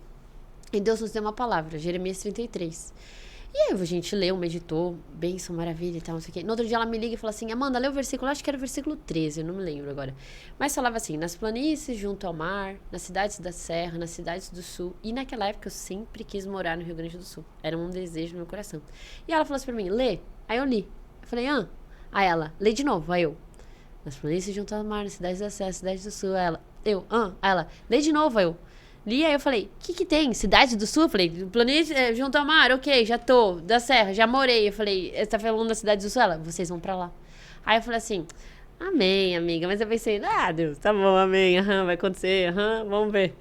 E Deus nos deu uma palavra, Jeremias 33. E aí a gente leu, meditou, bênção, maravilha e tal, não sei o quê. No outro dia ela me liga e fala assim, Amanda, lê o versículo, acho que era o versículo 13, eu não me lembro agora. Mas falava assim, nas planícies, junto ao mar, nas cidades da serra, nas cidades do sul. E naquela época eu sempre quis morar no Rio Grande do Sul. Era um desejo no meu coração. E ela falou assim pra mim, lê. Aí eu li. Eu falei, Aí ela, lê de novo. Aí eu, Nas planícies junto ao mar, na cidade da Serra, cidade do Sul. Aí ela, lê de novo, eu. Li, aí eu falei, o que tem? Cidade do Sul? Eu falei, planície junto ao mar, ok, já tô. Da Serra, já morei. Eu falei, você tá falando da cidade do Sul? Ela, vocês vão pra lá. Aí eu falei assim, amém, amiga. Mas eu pensei, Deus, tá bom, amém, vai acontecer, vamos ver.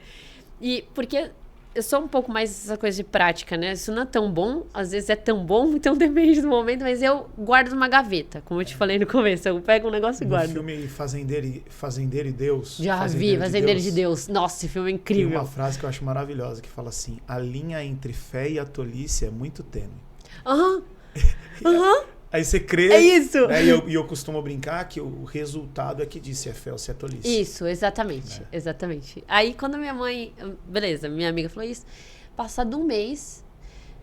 E porque eu sou um pouco mais essa coisa de prática, né? Isso não é tão bom, às vezes é tão bom, então depende do momento, mas eu guardo numa gaveta, como eu te falei no começo. Eu pego um negócio e guardo. No filme Fazendeiro e Deus. Já vi, Fazendeiro de Deus. Nossa, esse filme é incrível. Tem uma frase que eu acho maravilhosa, que fala assim, a linha entre fé e a tolice é muito tênue. Aí você crê. É isso. Né? E eu costumo brincar que o resultado é que diz se é fé ou se é tolice. Isso, exatamente. Exatamente. Aí quando minha mãe. Beleza, minha amiga falou isso. Passado um mês.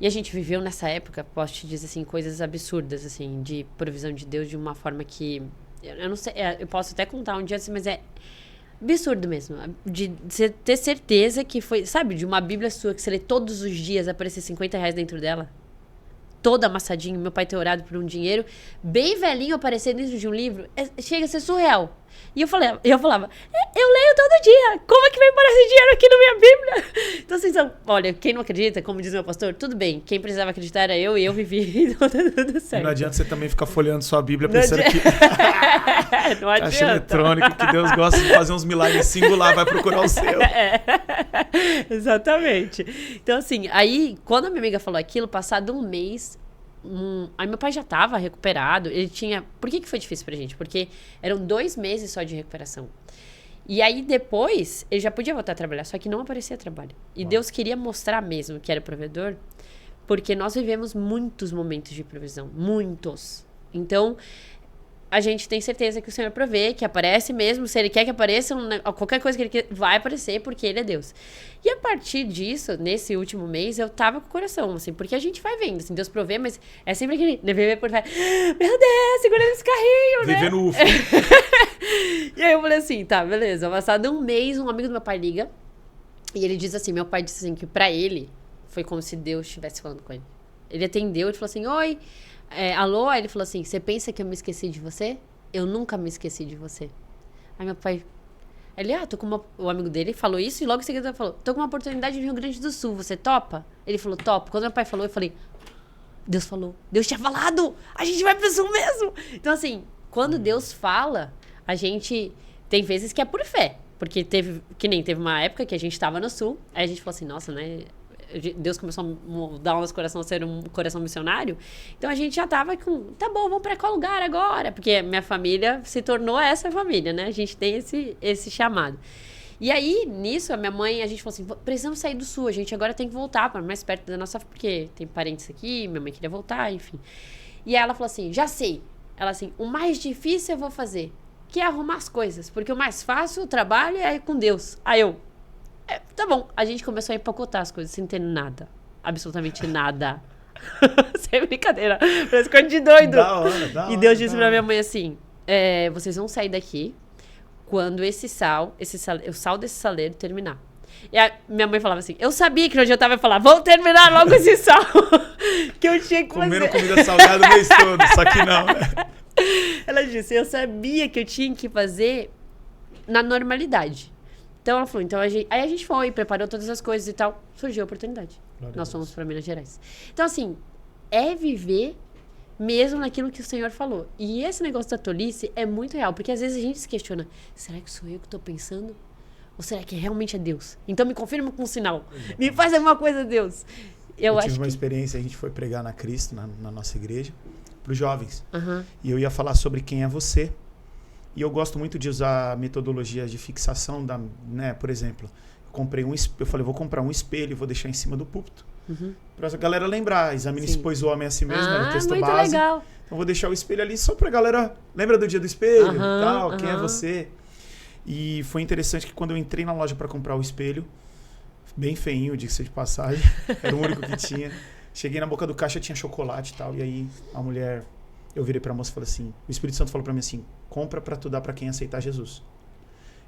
E a gente viveu nessa época, posso te dizer assim, coisas absurdas, assim, de provisão de Deus de uma forma que. Eu não sei. Eu posso até contar um dia assim, mas é absurdo mesmo. De você ter certeza que foi. Sabe, de uma Bíblia sua que você lê todos os dias aparecer R$50 dentro dela? Todo amassadinho, meu pai ter orado por um dinheiro, bem velhinho aparecer dentro de um livro, chega a ser surreal. E eu falava, eu leio todo dia, como é que vai aparecer dinheiro aqui na minha Bíblia? Então, assim, olha, quem não acredita, como diz meu pastor, tudo bem, quem precisava acreditar era eu e eu vivi, então tá tudo certo. E não adianta você também ficar folheando sua Bíblia pensando que... Não adianta. Caixa eletrônico, que Deus gosta de fazer uns milagres singular, vai procurar o seu. Exatamente. Então, assim, aí, quando a minha amiga falou aquilo, passado um mês... aí meu pai já estava recuperado, ele tinha... Por que foi difícil pra gente? Porque eram 2 meses só de recuperação. E aí depois, ele já podia voltar a trabalhar, só que não aparecia trabalho. E Deus queria mostrar mesmo que era provedor, porque nós vivemos muitos momentos de provisão, muitos. Então, a gente tem certeza que o Senhor provê, que aparece mesmo, se Ele quer que apareça, qualquer coisa que Ele quer, vai aparecer, porque Ele é Deus. E a partir disso, nesse último mês, eu tava com o coração, assim, porque a gente vai vendo, assim, Deus provê, mas é sempre aquele, viver por fé, meu Deus, segura nesse carrinho, né? Viver no UFO. E aí eu falei assim, tá, beleza, passado um mês, um amigo do meu pai liga, e ele diz assim, meu pai disse assim, que pra ele, foi como se Deus estivesse falando com ele. Ele atendeu, ele falou assim, oi... alô? Aí ele falou assim, você pensa que eu me esqueci de você? Eu nunca me esqueci de você. Aí meu pai... Ele, tô com uma... O amigo dele falou isso e logo em seguida ele falou, tô com uma oportunidade no Rio Grande do Sul, você topa? Ele falou, topo. Quando meu pai falou, eu falei, Deus falou. Deus tinha falado! A gente vai pro Sul mesmo! Então assim, quando Deus fala, a gente... Tem vezes que é por fé. Porque teve uma época que a gente tava no Sul, aí a gente falou assim, nossa, né... Deus começou a mudar o nosso coração a ser um coração missionário. Então a gente já tava com, tá bom, vamos pra qual lugar agora? Porque minha família se tornou essa família, né? A gente tem esse chamado. E aí, nisso, a minha mãe, a gente falou assim, precisamos sair do Sul, a gente agora tem que voltar para mais perto da nossa... Porque tem parentes aqui, minha mãe queria voltar, enfim. E aí ela falou assim, já sei. Ela assim, o mais difícil eu vou fazer, que é arrumar as coisas. Porque o mais fácil, o trabalho é com Deus. Aí eu... tá bom, a gente começou a empacotar as coisas sem ter nada, absolutamente nada. Sem brincadeira, parece coisa de doido. Da hora, e Deus disse pra minha mãe assim, vocês vão sair daqui quando o sal desse saleiro terminar. E a minha mãe falava assim, eu sabia que hoje eu tava ia falar, vamos terminar logo esse sal. Que eu tinha que Comendo comida salgada o mês todo, só que não. Ela disse, eu sabia que eu tinha que fazer na normalidade. Então ela falou, aí a gente foi, preparou todas as coisas e tal, surgiu a oportunidade. Nós fomos para Minas Gerais. Então assim, é viver mesmo naquilo que o Senhor falou. E esse negócio da tolice é muito real, porque às vezes a gente se questiona, será que sou eu que tô pensando? Ou será que realmente é Deus? Então me confirma com um sinal. Me faz alguma coisa, Deus. Eu tive uma experiência, a gente foi pregar na Cristo, na nossa igreja, para os jovens. E eu ia falar sobre quem é você. E eu gosto muito de usar metodologias de fixação, né? Por exemplo, eu falei, vou comprar um espelho e vou deixar em cima do púlpito. Pra galera lembrar, examine-se, pois o homem a si mesmo, era o texto muito base. Legal. Então vou deixar o espelho ali só pra galera, lembra do dia do espelho e tal, quem é você? E foi interessante que quando eu entrei na loja pra comprar o espelho, bem feinho, diga-se de passagem, era o único que tinha. Cheguei na boca do caixa, tinha chocolate e tal, e aí a mulher... Eu virei pra moça e falei assim, o Espírito Santo falou pra mim assim, compra pra tu dar pra quem aceitar Jesus.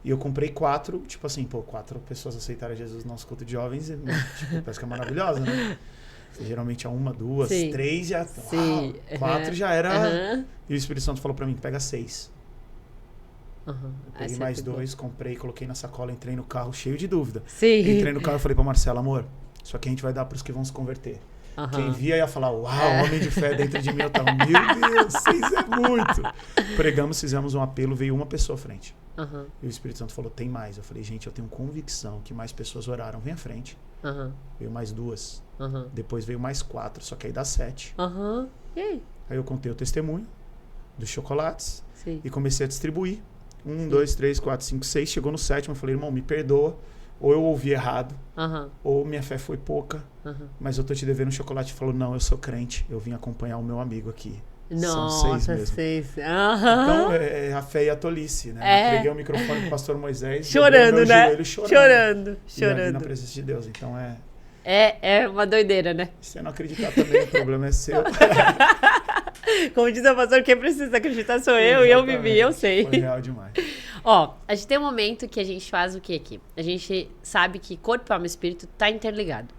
E eu comprei 4, tipo assim, 4 pessoas aceitaram Jesus no nosso culto de jovens, tipo, parece que é maravilhosa, né? Geralmente é 1, 2, 3, já... 4 já era... E o Espírito Santo falou pra mim, pega 6. Uhum. Peguei mais 2, comprei, coloquei na sacola, entrei no carro cheio de dúvida. Sim. Entrei no carro e falei pra Marcela, amor, isso aqui a gente vai dar pros que vão se converter. Quem via ia falar, uau, homem de fé dentro de mim. Eu tava, meu Deus, vocês é muito. Pregamos, fizemos um apelo, veio uma pessoa à frente. E o Espírito Santo falou, tem mais. Eu falei, gente, eu tenho convicção que mais pessoas oraram. Vem à frente. Veio mais 2. Depois veio mais 4, só que aí dá 7. E aí? Aí eu contei o testemunho dos chocolates. Sim. E comecei a distribuir. 1, 2, 3, 4, 5, 6. Chegou no 7º, eu falei, irmão, me perdoa. Ou eu ouvi errado, ou minha fé foi pouca, mas eu tô te devendo um chocolate. Ele falou, não, eu sou crente, eu vim acompanhar o meu amigo aqui. Nossa, São 6 mesmo. 6. Então, é a fé e a tolice, né? Entreguei o microfone pro pastor Moisés. Chorando, né? Chorando. Chorando. E na presença de Deus. Então, É uma doideira, né? Se você não acreditar também, o problema é seu. Como diz o pastor, quem precisa acreditar sou eu, e eu vivi, eu sei. Foi real demais. Ó, a gente tem um momento que a gente faz o que aqui? A gente sabe que corpo, alma e espírito tá interligado.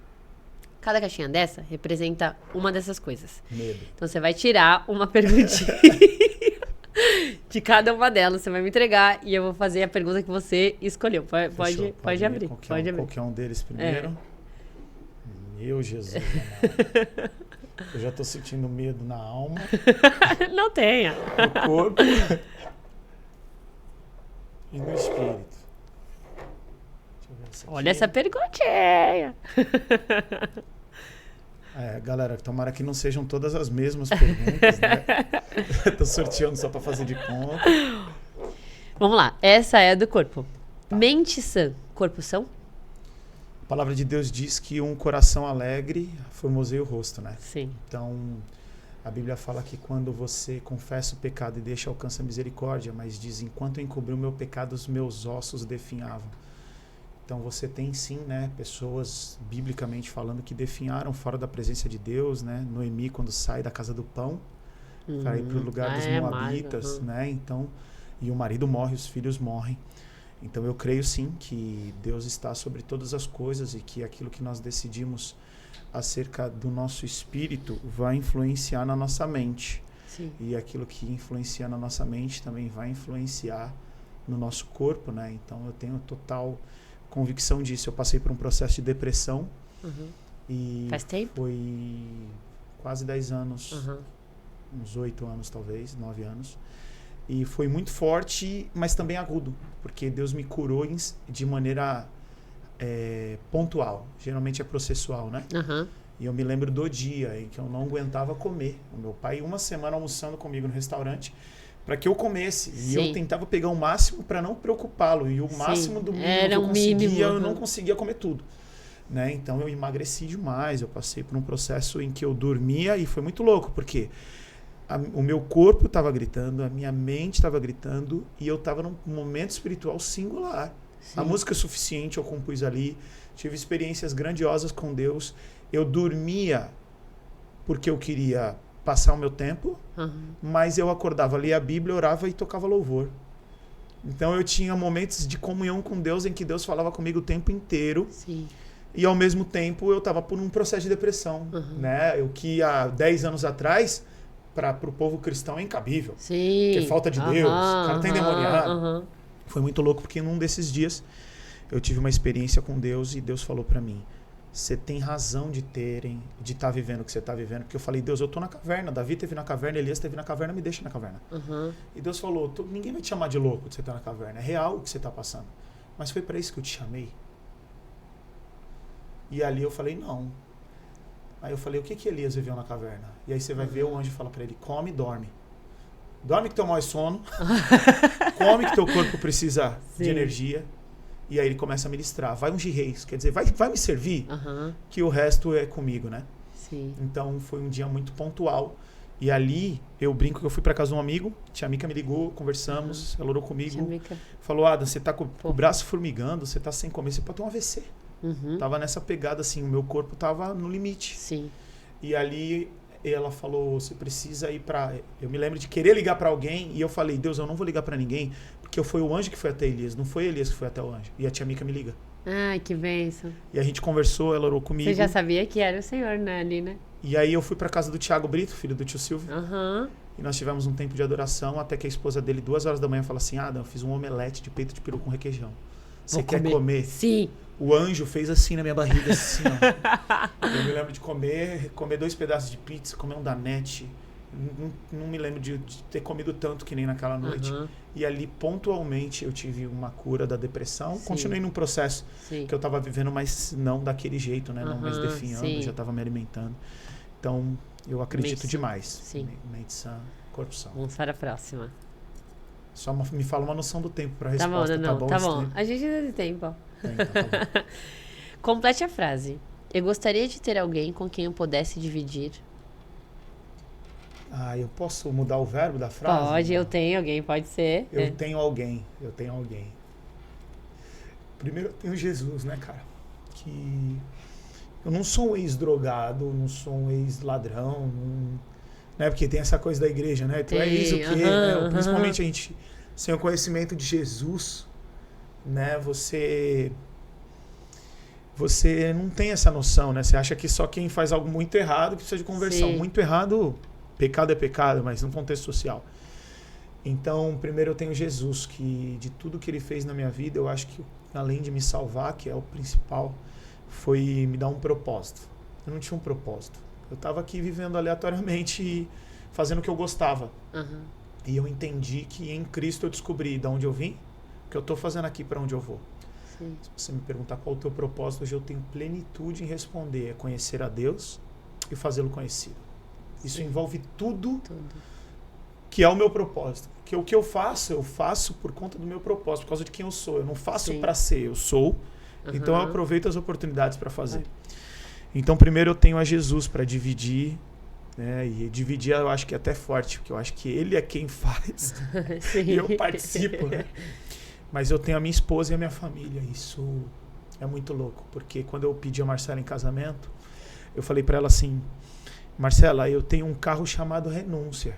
Cada caixinha dessa representa uma dessas coisas. Medo. Então você vai tirar uma perguntinha de cada uma delas, você vai me entregar e eu vou fazer a pergunta que você escolheu. Pode abrir. Qualquer um deles primeiro. Meu Jesus amado. Eu já tô sentindo medo na alma. Não tenha. No corpo. E no espírito. Deixa eu ver essa aqui. Olha essa perguntinha. Galera, tomara que não sejam todas as mesmas perguntas, né? Tô sorteando só pra fazer de conta. Vamos lá, essa é do corpo. Mente sã, corpo são? A palavra de Deus diz que um coração alegre formoseia o rosto, né? Sim. Então, a Bíblia fala que quando você confessa o pecado e deixa, alcança a misericórdia, mas diz, enquanto eu encobri o meu pecado, os meus ossos definhavam. Então você tem sim, né, pessoas, biblicamente falando, que definharam fora da presença de Deus, né? Noemi, quando sai da casa do pão, para ir para o lugar dos moabitas, né? Então, e o marido morre, os filhos morrem. Então eu creio sim que Deus está sobre todas as coisas e que aquilo que nós decidimos acerca do nosso espírito vai influenciar na nossa mente. Sim. E aquilo que influencia na nossa mente também vai influenciar no nosso corpo, né? Então eu tenho total convicção disso. Eu passei por um processo de depressão. E faz tempo? Foi quase 10 anos, uns 8 anos talvez, 9 anos. E foi muito forte, mas também agudo, porque Deus me curou de maneira pontual. Geralmente é processual, né? E eu me lembro do dia em que eu não aguentava comer. O meu pai, uma semana almoçando comigo no restaurante, para que eu comesse. E eu tentava pegar o máximo para não preocupá-lo. E o máximo do mínimo que eu conseguia, eu não conseguia comer tudo. Né? Então eu emagreci demais. Eu passei por um processo em que eu dormia e foi muito louco, porque o meu corpo estava gritando, a minha mente estava gritando e eu estava num momento espiritual singular. A música suficiente eu compus ali, tive experiências grandiosas com Deus. Eu dormia porque eu queria passar o meu tempo, mas eu acordava, lia a Bíblia, orava e tocava louvor. Então eu tinha momentos de comunhão com Deus em que Deus falava comigo o tempo inteiro. Sim. E ao mesmo tempo eu estava por um processo de depressão, né? O que há 10 anos atrás para o povo cristão é incabível. Sim. Que é falta de Deus, o cara tá endemoniado. Foi muito louco porque num desses dias eu tive uma experiência com Deus e Deus falou para mim: você tem razão de estar vivendo o que você está vivendo. Porque eu falei, Deus, eu tô na caverna. Davi esteve na caverna, Elias esteve na caverna, me deixa na caverna. E Deus falou, ninguém vai te chamar de louco de você estar na caverna. É real o que você está passando. Mas foi para isso que eu te chamei. E ali eu falei, não. Aí eu falei, o que Elias viveu na caverna? E aí você vai ver, o anjo fala para ele, come e dorme. Dorme que teu mal é sono. Come que teu corpo precisa de energia. E aí ele começa a ministrar. Vai ungir reis. Quer dizer, vai me servir, que o resto é comigo, né? Sim. Então foi um dia muito pontual. E ali eu brinco que eu fui para casa de um amigo. Tia Mica me ligou, conversamos. Ela orou comigo. Falou, Adam, você tá com o braço formigando, você tá sem comer, você pode ter um AVC. Tava nessa pegada assim, o meu corpo tava no limite. Sim. E ali ela falou, você precisa ir para... Eu me lembro de querer ligar para alguém e eu falei, Deus, eu não vou ligar para ninguém, porque foi o anjo que foi até Elias, não foi Elias que foi até o anjo. E a tia Mica me liga. Ai, que bênção. E a gente conversou, ela orou comigo. Você já sabia que era o Senhor, né, ali, né? E aí eu fui para casa do Thiago Brito, filho do tio Silvio. E nós tivemos um tempo de adoração até que a esposa dele, 2 horas da manhã, fala assim, eu fiz um omelete de peito de peru com requeijão. Você quer comer? Sim. O anjo fez assim na minha barriga, assim, ó. Eu me lembro de comer 2 pedaços de pizza, comer um danete. Não me lembro de ter comido tanto que nem naquela noite. E ali, pontualmente, eu tive uma cura da depressão. Sim. Continuei num processo que eu estava vivendo, mas não daquele jeito, né? Não mais definhando, já estava me alimentando. Então, eu acredito demais. Sim. Medicina, corrupção. Vamos para a próxima. Só me fala uma noção do tempo para a resposta, tá bom? Tá bom. A gente ainda tem tempo, ó. Então, tá bom. Complete a frase. Eu gostaria de ter alguém com quem eu pudesse dividir. Eu posso mudar o verbo da frase? Pode, eu tenho alguém, pode ser. Eu tenho alguém. Primeiro eu tenho Jesus, né, cara? Que eu não sou um ex-drogado, não sou um ex-ladrão, né? Porque tem essa coisa da igreja, né? Tu é ex o quê? Né? Principalmente a gente, sem o conhecimento de Jesus, né? Você não tem essa noção, né? Você acha que só quem faz algo muito errado que precisa de conversão. Sim. Muito errado, pecado é pecado, mas num contexto social. Então, primeiro eu tenho Jesus, que de tudo que ele fez na minha vida, eu acho que além de me salvar, que é o principal, foi me dar um propósito. Eu não tinha um propósito. Eu estava aqui vivendo aleatoriamente e fazendo o que eu gostava. E eu entendi que em Cristo eu descobri de onde eu vim, o que eu estou fazendo aqui, para onde eu vou. Sim. Se você me perguntar qual é o teu propósito, hoje eu tenho plenitude em responder. É conhecer a Deus e fazê-lo conhecido. Isso Sim. envolve tudo que é o meu propósito. Porque o que eu faço por conta do meu propósito, por causa de quem eu sou. Eu não faço para ser, eu sou. Então eu aproveito as oportunidades para fazer. Então primeiro eu tenho a Jesus para dividir, né? E dividir eu acho que é até forte, porque eu acho que ele é quem faz e eu participo, né? Mas eu tenho a minha esposa e a minha família. Isso é muito louco, porque quando eu pedi a Marcela em casamento, eu falei para ela assim: Marcela, eu tenho um carro chamado Renúncia.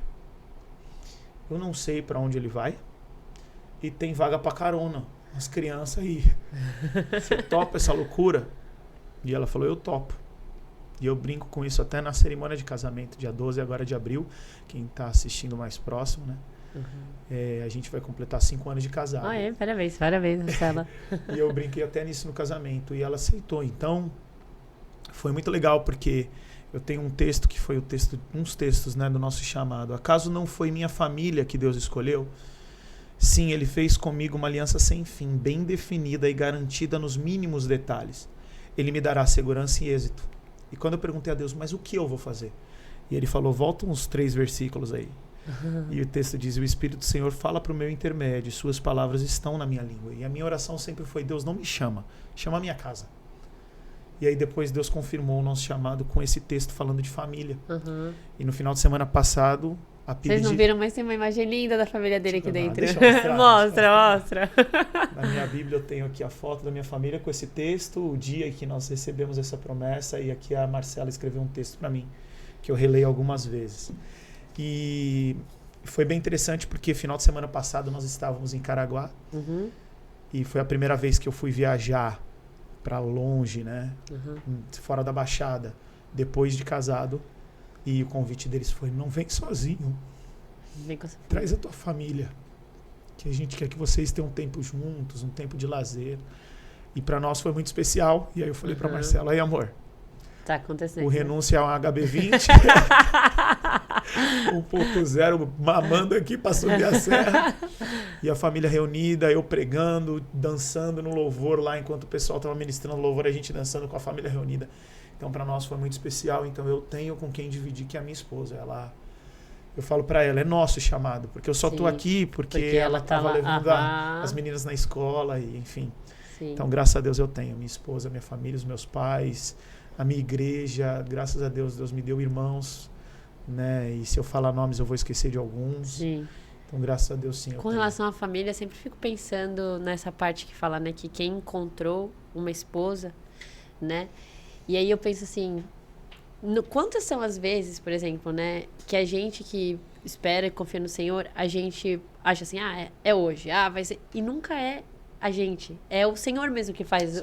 Eu não sei para onde ele vai e tem vaga para carona. As crianças aí. Você topa essa loucura? E ela falou, eu topo. E eu brinco com isso até na cerimônia de casamento, dia 12 agora de abril. Quem está assistindo mais próximo, né? A gente vai completar 5 anos de casado. Parabéns, Marcela. E eu brinquei até nisso no casamento. E ela aceitou. Então, foi muito legal, porque eu tenho um texto que foi uns textos, né, do nosso chamado. Acaso não foi minha família que Deus escolheu? Sim, ele fez comigo uma aliança sem fim, bem definida e garantida nos mínimos detalhes. Ele me dará segurança e êxito. E quando eu perguntei a Deus, mas o que eu vou fazer? E ele falou, volta uns 3 versículos aí. E o texto diz, o Espírito do Senhor fala para o meu intermédio, suas palavras estão na minha língua. E a minha oração sempre foi, Deus, não me chama a minha casa. E aí depois Deus confirmou o nosso chamado com esse texto falando de família. E no final de semana passado, vocês não viram, mas tem uma imagem linda da família dele aqui dentro. Deixa eu mostrar, mostra. Na minha Bíblia eu tenho aqui a foto da minha família com esse texto, o dia em que nós recebemos essa promessa, e aqui a Marcela escreveu um texto para mim, que eu releio algumas vezes. E foi bem interessante porque final de semana passado nós estávamos em Caraguá, e foi a primeira vez que eu fui viajar para longe, né? Fora da Baixada, depois de casado. E o convite deles foi, não vem sozinho, vem com traz a tua família, que a gente quer que vocês tenham um tempo juntos, um tempo de lazer. E para nós foi muito especial. E aí eu falei para Marcela, aí amor, tá acontecendo, o Renúncia é um HB20 1.0 mamando aqui para subir a serra, e a família reunida, eu pregando, dançando no louvor lá, enquanto o pessoal estava ministrando louvor, a gente dançando com a família reunida. Então, para nós foi muito especial. Então, eu tenho com quem dividir, que é a minha esposa. Eu falo para ela, é nosso chamado, porque eu só tô aqui porque ela estava levando as meninas na escola, e enfim. Sim. Então, graças a Deus eu tenho minha esposa, minha família, os meus pais, a minha igreja. Graças a Deus, Deus me deu irmãos, né? E se eu falar nomes, eu vou esquecer de alguns. Sim. Então, graças a Deus, sim. Com relação à família, sempre fico pensando nessa parte que fala, né, que quem encontrou uma esposa, né? E aí eu penso assim, quantas são as vezes, por exemplo, né, que a gente que espera e confia no Senhor, a gente acha assim, é hoje, vai ser, e nunca é a gente, é o Senhor mesmo que faz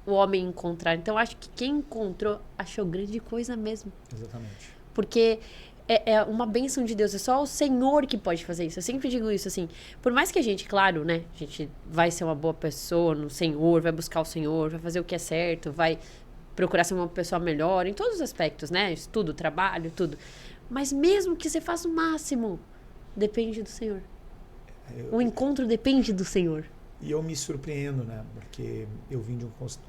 o homem encontrar. Então acho que quem encontrou achou grande coisa mesmo. Exatamente. Porque é uma bênção de Deus. É só o Senhor que pode fazer isso. Eu sempre digo isso, assim. Por mais que a gente, claro, né? A gente vai ser uma boa pessoa no Senhor, vai buscar o Senhor, vai fazer o que é certo, vai procurar ser uma pessoa melhor em todos os aspectos, né? Estudo, trabalho, tudo. Mas mesmo que você faça o máximo, depende do Senhor. O encontro depende do Senhor. E eu me surpreendo, né? Porque eu vim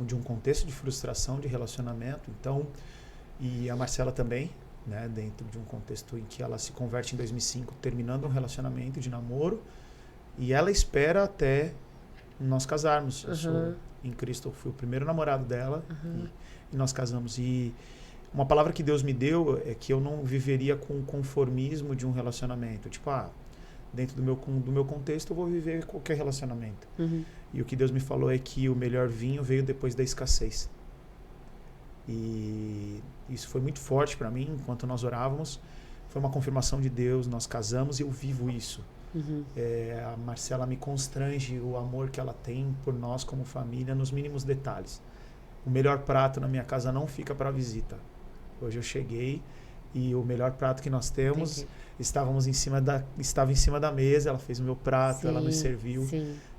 de um contexto de frustração, de relacionamento, então, e a Marcela também, né? Dentro de um contexto em que ela se converte em 2005, terminando um relacionamento de namoro, e ela espera até nós casarmos. Eu sou, em Cristo, eu fui o primeiro namorado dela, e nós casamos. E uma palavra que Deus me deu é que eu não viveria com o conformismo de um relacionamento. Tipo, dentro do meu contexto, eu vou viver qualquer relacionamento. E o que Deus me falou é que o melhor vinho veio depois da escassez. E isso foi muito forte para mim, enquanto nós orávamos. Foi uma confirmação de Deus, nós casamos e eu vivo isso. A Marcela me constrange o amor que ela tem por nós como família nos mínimos detalhes. O melhor prato na minha casa não fica para visita. Hoje eu cheguei e o melhor prato que nós temos estava em cima da mesa, ela fez o meu prato, ela nos serviu.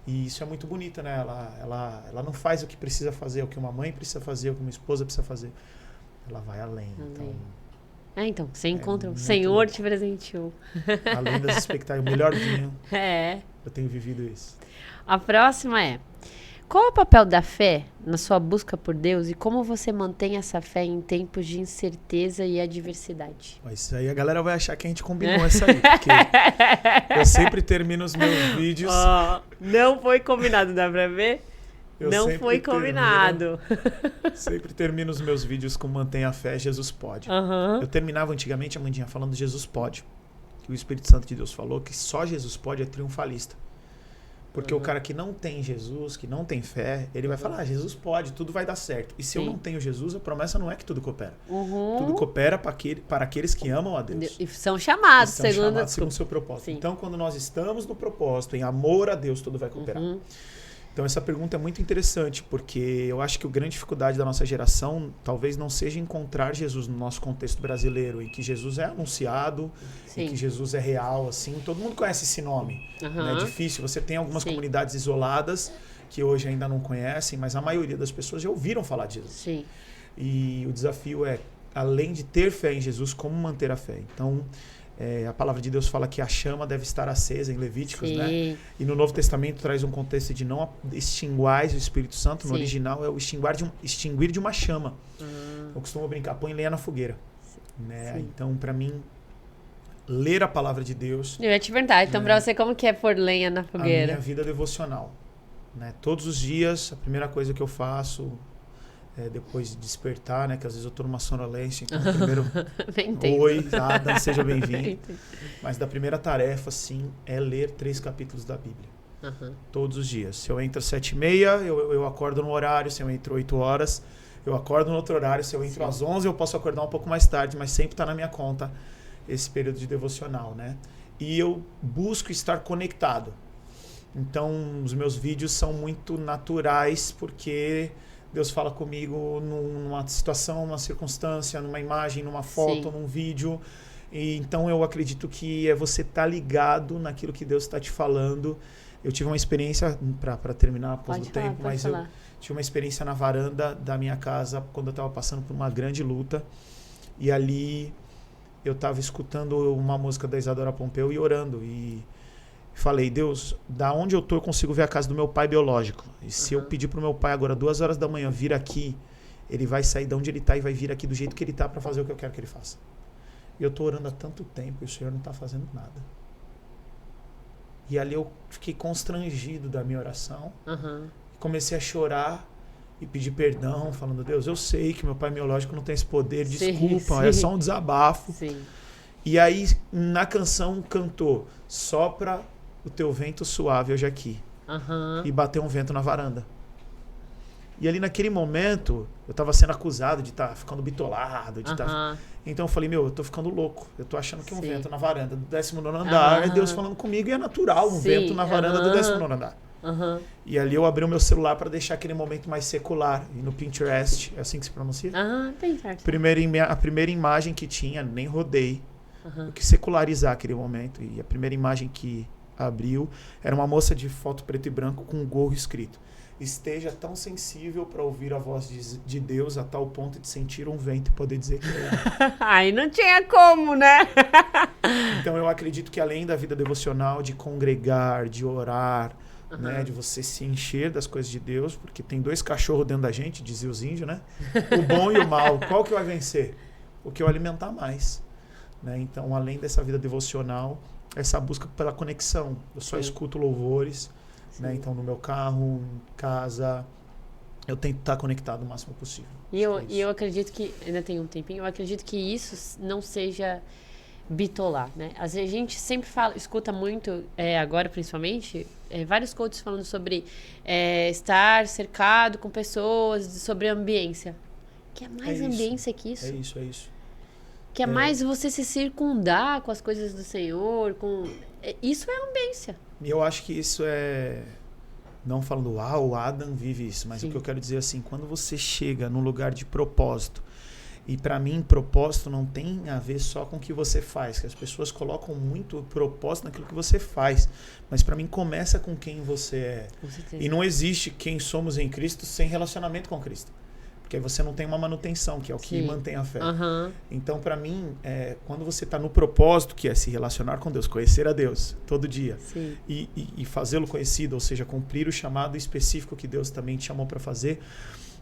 E isso é muito bonito, né? Ela não faz o que precisa fazer, o que uma mãe precisa fazer, o que uma esposa precisa fazer. Ela vai além. Então, você encontra o Senhor te presenteou. Além das expectativas, o melhor vinho. Eu tenho vivido isso. A próxima é: qual é o papel da fé na sua busca por Deus e como você mantém essa fé em tempos de incerteza e adversidade? Isso aí a galera vai achar que a gente combinou essa aí, porque eu sempre termino os meus vídeos... Não foi combinado, dá pra ver? Não foi combinado. Sempre termino os meus vídeos com Mantenha a Fé, Jesus Pode. Eu terminava antigamente, Amandinha, falando Jesus Pode. Que o Espírito Santo de Deus falou que só Jesus pode é triunfalista. Porque o cara que não tem Jesus, que não tem fé, ele vai falar, Jesus pode, tudo vai dar certo. E se eu não tenho Jesus, a promessa não é que tudo coopera. Tudo coopera para aqueles que amam a Deus. E são chamados, segundo o seu propósito. Então, quando nós estamos no propósito, em amor a Deus, tudo vai cooperar. Então, essa pergunta é muito interessante, porque eu acho que a grande dificuldade da nossa geração talvez não seja encontrar Jesus no nosso contexto brasileiro, em que Jesus é anunciado, em que Jesus é real, assim. Todo mundo conhece esse nome. É difícil. Você tem algumas comunidades isoladas que hoje ainda não conhecem, mas a maioria das pessoas já ouviram falar de Jesus. E o desafio é, além de ter fé em Jesus, como manter a fé. Então, a palavra de Deus fala que a chama deve estar acesa em Levíticos, né? E no Novo Testamento traz um contexto de não extinguais o Espírito Santo. No original é o extinguir de uma chama. Eu costumo brincar, põe lenha na fogueira. Né? Então, para mim, ler a palavra de Deus... Eu ia te perguntar, então para você, como que é pôr lenha na fogueira? A minha vida devocional. Né? Todos os dias, a primeira coisa que eu faço... depois de despertar, né? Que às vezes eu tô numa sonolência, então primeiro... Oi, Adam, seja bem-vindo. Mas da primeira tarefa, sim, é ler 3 capítulos da Bíblia. Todos os dias. Se eu entro às 7h30, eu acordo no horário. Se eu entro 8 horas, eu acordo no outro horário. Se eu entro às 11, eu posso acordar um pouco mais tarde, mas sempre tá na minha conta esse período de devocional, né? E eu busco estar conectado. Então, os meus vídeos são muito naturais, porque... Deus fala comigo numa situação, numa circunstância, numa imagem, numa foto, num vídeo. E então eu acredito que é você estar ligado naquilo que Deus está te falando. Eu tive uma experiência, para terminar após o tempo, mas eu tive uma experiência na varanda da minha casa quando eu estava passando por uma grande luta. E ali eu estava escutando uma música da Isadora Pompeu e orando. E falei, Deus, da onde eu tô eu consigo ver a casa do meu pai biológico. E se eu pedir pro meu pai agora 2 horas da manhã vir aqui, ele vai sair de onde ele tá e vai vir aqui do jeito que ele tá para fazer o que eu quero que ele faça. E eu tô orando há tanto tempo e o Senhor não tá fazendo nada. E ali eu fiquei constrangido da minha oração. Comecei a chorar e pedir perdão, falando, Deus, eu sei que meu pai biológico não tem esse poder, desculpa, é só um desabafo. E aí, na canção, cantou, sopra o teu vento suave hoje aqui. E bateu um vento na varanda. E ali naquele momento, eu tava sendo acusado de estar ficando bitolado. Então eu falei, eu tô ficando louco. Eu tô achando que um vento na varanda do 19º andar é Deus falando comigo e é natural um vento na varanda do 19º andar. E ali eu abri o meu celular para deixar aquele momento mais secular. E no Pinterest, é assim que se pronuncia? Pinterest. A primeira imagem que tinha, nem rodei. do que secularizar aquele momento. E a primeira imagem que abriu era uma moça de foto preto e branco com um gorro escrito: esteja tão sensível para ouvir a voz de Deus a tal ponto de sentir um vento e poder dizer que é ele. Aí não tinha como, né? Então eu acredito que além da vida devocional, de congregar, de orar, né, de você se encher das coisas de Deus, porque tem 2 cachorros dentro da gente, dizia os índios, né? O bom e o mal. Qual que vai vencer? O que eu alimentar mais. Né? Então, além dessa vida devocional, essa busca pela conexão. Eu só escuto louvores, né? Então no meu carro, em casa, eu tento estar conectado o máximo possível. E eu acredito que, ainda tem um tempinho, eu acredito que isso não seja bitolar, né? Às vezes a gente sempre escuta muito, agora principalmente, vários coaches falando sobre estar cercado com pessoas, sobre ambiência. Que é mais ambiência que isso. É isso. Que é mais você se circundar com as coisas do Senhor, isso é ambiência. E eu acho que isso é... Não falando, o Adam vive isso, mas o que eu quero dizer assim, quando você chega num lugar de propósito, e para mim propósito não tem a ver só com o que você faz, que as pessoas colocam muito propósito naquilo que você faz, mas para mim começa com quem você é. Com certeza. E não existe quem somos em Cristo sem relacionamento com Cristo. Porque aí você não tem uma manutenção, que é o que mantém a fé. Então, para mim, quando você está no propósito, que é se relacionar com Deus, conhecer a Deus todo dia, e fazê-lo conhecido, ou seja, cumprir o chamado específico que Deus também te chamou para fazer,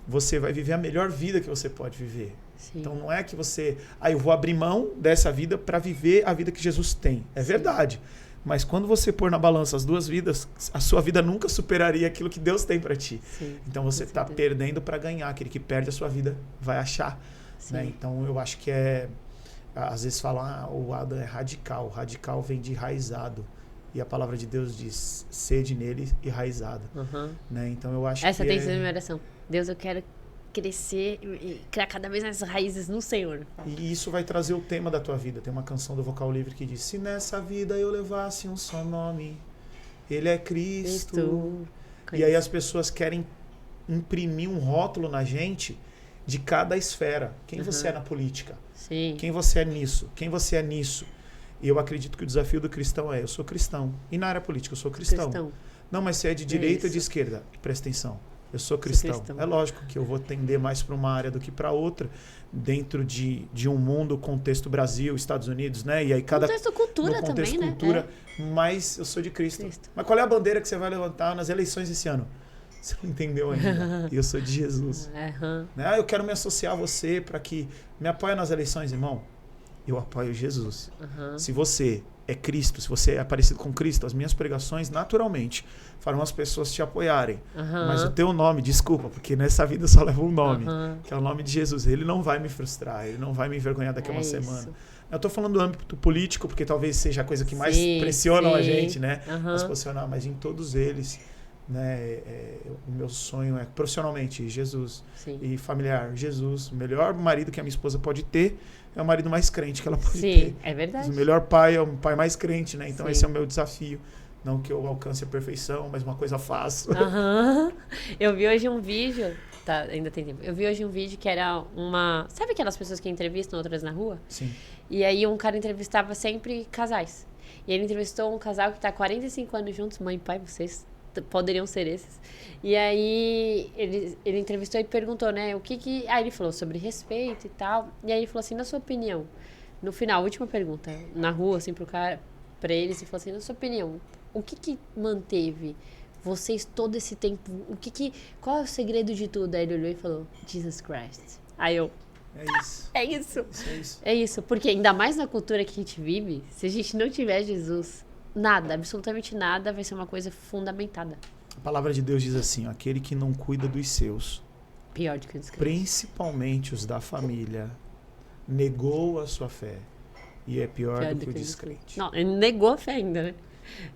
você vai viver a melhor vida que você pode viver. Sim. Então, não é que você... eu vou abrir mão dessa vida para viver a vida que Jesus tem. É verdade. Mas quando você pôr na balança as 2 vidas, a sua vida nunca superaria aquilo que Deus tem para ti. Sim, então você está perdendo para ganhar. Aquele que perde a sua vida vai achar. Né? Então eu acho que às vezes falam, o Adam é radical. Radical vem de enraizado. E a palavra de Deus diz, sede nele enraizado. Né? Então eu acho essa que tem sido a minha oração. Deus, eu quero crescer e criar cada vez mais raízes no Senhor. E isso vai trazer o tema da tua vida. Tem uma canção do Vocal Livre que diz: se nessa vida eu levasse um só nome, ele é Cristo. E aí as pessoas querem imprimir um rótulo na gente de cada esfera. Quem você é na política? Sim. Quem você é nisso? Quem você é nisso? E eu acredito que o desafio do cristão eu sou cristão. E na área política eu sou cristão. Não, mas se é de direita ou de esquerda, presta atenção. Eu sou cristão. É lógico que eu vou tender mais para uma área do que para outra, dentro de um mundo, contexto Brasil, Estados Unidos, né? E aí contexto cultura contexto também, cultura, né? Mas eu sou de Cristo. Mas qual é a bandeira que você vai levantar nas eleições esse ano? Você não entendeu ainda. E eu sou de Jesus. Né? Eu quero me associar a você para que me apoie nas eleições, irmão. Eu apoio Jesus. Se você é Cristo, se você é parecido com Cristo, as minhas pregações, naturalmente, farão as pessoas te apoiarem. Mas o teu nome, desculpa, porque nessa vida só leva um nome, que é o nome de Jesus. Ele não vai me frustrar, ele não vai me envergonhar daqui a uma semana. Eu estou falando do âmbito político, porque talvez seja a coisa que mais pressiona a gente, né? A se posicionar, mas em todos eles, né? O meu sonho é profissionalmente Jesus. E familiar, Jesus. O melhor marido que a minha esposa pode ter é o marido mais crente que ela pode ter. É verdade. O melhor pai é o pai mais crente, né? Então esse é o meu desafio. Não que eu alcance a perfeição, mas uma coisa faço. Eu vi hoje um vídeo, tá, ainda tem tempo. Eu vi hoje um vídeo que era sabe aquelas pessoas que entrevistam outras na rua? Sim. E aí um cara entrevistava sempre casais. E ele entrevistou um casal que tá há 45 anos juntos, mãe e pai, vocês poderiam ser esses. E aí ele entrevistou e perguntou, né, aí ele falou sobre respeito e tal. E aí ele falou assim, na sua opinião, no final, última pergunta, na rua, assim, pra eles, e falou assim, na sua opinião, o que manteve vocês todo esse tempo? Qual é o segredo de tudo? Aí ele olhou e falou, Jesus Christ. Aí eu... É isso. É isso. Porque ainda mais na cultura que a gente vive, se a gente não tiver Jesus, nada, absolutamente nada, vai ser uma coisa fundamentada. A palavra de Deus diz assim, aquele que não cuida dos seus, pior do que os principalmente os da família, negou a sua fé e é pior do que o descrente. Não, ele negou a fé ainda, né?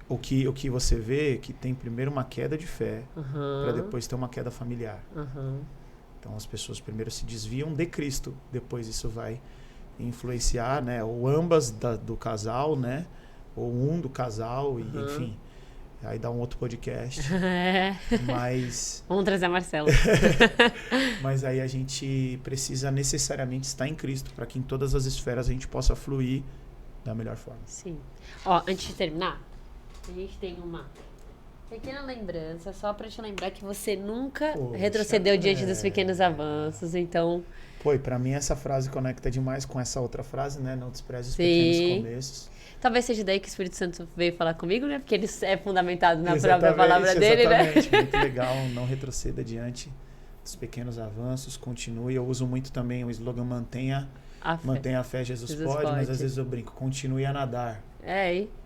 O que você vê é que tem primeiro uma queda de fé, para depois ter uma queda familiar. Então as pessoas primeiro se desviam de Cristo, depois isso vai influenciar, né, ou ambas do casal, né, ou um do casal, e enfim, aí dá um outro podcast. Mas vamos trazer a Marcela. Mas aí a gente precisa necessariamente estar em Cristo para que em todas as esferas a gente possa fluir da melhor forma. Sim. Ó, antes de terminar, a gente tem uma pequena lembrança, só pra te lembrar que você nunca retrocedeu diante dos pequenos avanços, então... Pô, e pra mim essa frase conecta demais com essa outra frase, né? Não despreze os pequenos começos. Talvez seja daí que o Espírito Santo veio falar comigo, né? Porque ele é fundamentado na própria palavra dele, né? Muito legal, não retroceda diante dos pequenos avanços, continue. Eu uso muito também o slogan mantenha a fé, Jesus pode, mas às vezes eu brinco, continue a nadar.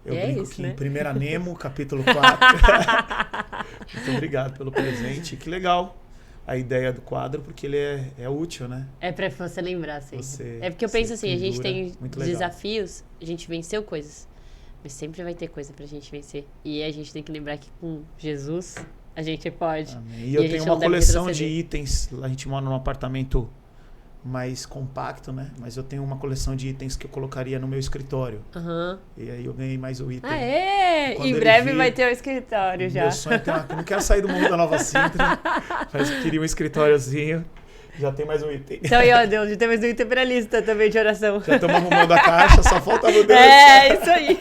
Eu brinco isso, que né? em 1 Nemo, capítulo 4. Muito obrigado pelo presente, que legal a ideia do quadro, porque ele é útil, né? É pra você lembrar, sempre. É porque eu penso assim, a gente tem desafios, a gente venceu coisas, mas sempre vai ter coisa pra gente vencer. E a gente tem que lembrar que com Jesus a gente pode. Amém. E eu tenho uma coleção de itens, a gente mora num apartamento mais compacto, né? Mas eu tenho uma coleção de itens que eu colocaria no meu escritório. E aí eu ganhei mais o item. Em breve vai ter o escritório já. Meu sonho é ter eu não quero sair do mundo da Nova Sintra, mas eu queria um escritóriozinho. Já tem mais um item. Então, ó Deus, já tem mais um item pra lista também de oração. Já estamos arrumando a caixa, só falta a mudança. Isso aí.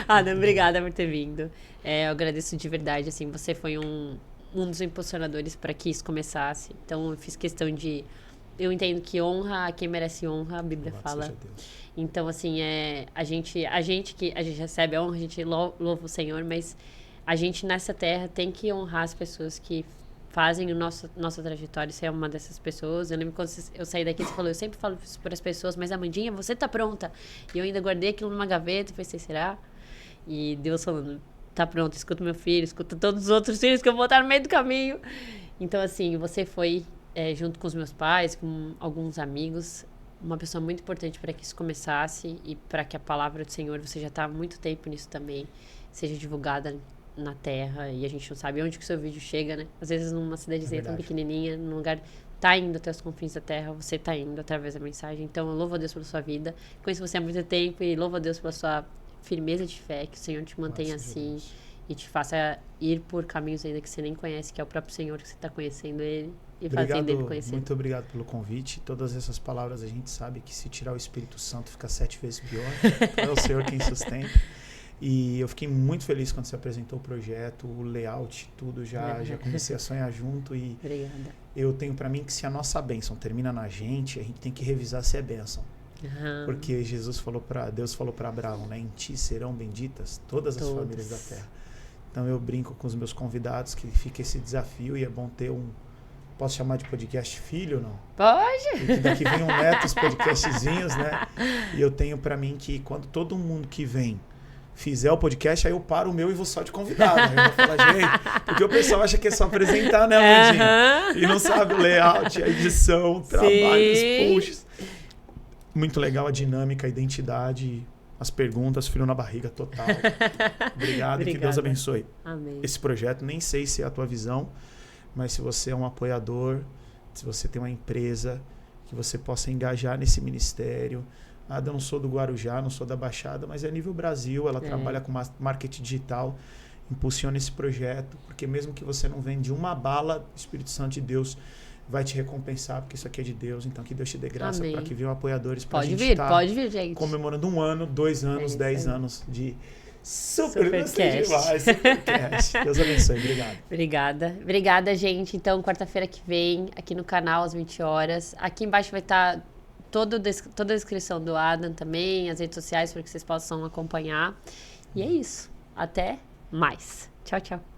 Adam, obrigada por ter vindo. Eu agradeço de verdade, assim, você foi um dos impulsionadores para que isso começasse. Então, eu fiz questão de... Eu entendo que honra a quem merece honra, a Bíblia fala. Então, assim, a gente recebe a honra, a gente louva o Senhor, mas a gente nessa terra tem que honrar as pessoas que fazem nossa trajetória. Você é uma dessas pessoas. Eu lembro quando eu saí daqui, você falou, eu sempre falo isso para as pessoas, mas Amandinha, você tá pronta? E eu ainda guardei aquilo numa gaveta, pensei, será? E Deus falando, tá pronto, escuta meu filho, escuta todos os outros filhos que eu vou estar no meio do caminho. Então, assim, você foi... junto com os meus pais, com alguns amigos, uma pessoa muito importante para que isso começasse e para que a palavra do Senhor, você já está há muito tempo nisso também, seja divulgada na terra, e a gente não sabe onde que o seu vídeo chega, né? Às vezes numa cidadezinha tão pequenininha, num lugar, tá indo até os confins da terra, você tá indo através da mensagem. Então eu louvo a Deus pela sua vida, conheço você há muito tempo e louvo a Deus pela sua firmeza de fé, que o Senhor te mantenha assim e te faça ir por caminhos ainda que você nem conhece, que é o próprio Senhor que você está conhecendo Ele. Muito obrigado pelo convite. Todas essas palavras a gente sabe que se tirar o Espírito Santo fica 7 vezes pior. É o Senhor quem sustenta. E eu fiquei muito feliz quando você apresentou o projeto, o layout, tudo. Já comecei a sonhar junto. E obrigada. Eu tenho para mim que se a nossa bênção termina na gente, a gente tem que revisar se é bênção. Porque Deus falou para Abraão, né? Em ti serão benditas todas as famílias da terra. Então eu brinco com os meus convidados que fica esse desafio e é bom ter Posso chamar de podcast filho ou não? Pode! E daqui vem um neto, os podcastzinhos, né? E eu tenho pra mim que quando todo mundo que vem fizer o podcast, aí eu paro o meu e vou só de convidado. Aí eu vou falar, gente, porque o pessoal acha que é só apresentar, né, Amandinha? E não sabe o layout, a edição, o trabalho, os posts. Muito legal a dinâmica, a identidade, as perguntas, frio na barriga total. Obrigado e que Deus abençoe. Amém. Esse projeto, nem sei se é a tua visão, mas se você é um apoiador, se você tem uma empresa, que você possa engajar nesse ministério. Eu não sou do Guarujá, não sou da Baixada, mas é nível Brasil, ela trabalha com marketing digital, impulsiona esse projeto, porque mesmo que você não vende uma bala, o Espírito Santo de Deus vai te recompensar, porque isso aqui é de Deus, então que Deus te dê graça para que venham apoiadores para a gente estar pode vir, gente. Comemorando 1 ano, 2 anos, 10 anos de Supercast. Deus abençoe, obrigado. Obrigada, gente. Então, quarta-feira que vem, aqui no canal, às 20 horas. Aqui embaixo vai estar toda a descrição do Adam também, as redes sociais, para que vocês possam acompanhar. E é isso. Até mais. Tchau, tchau.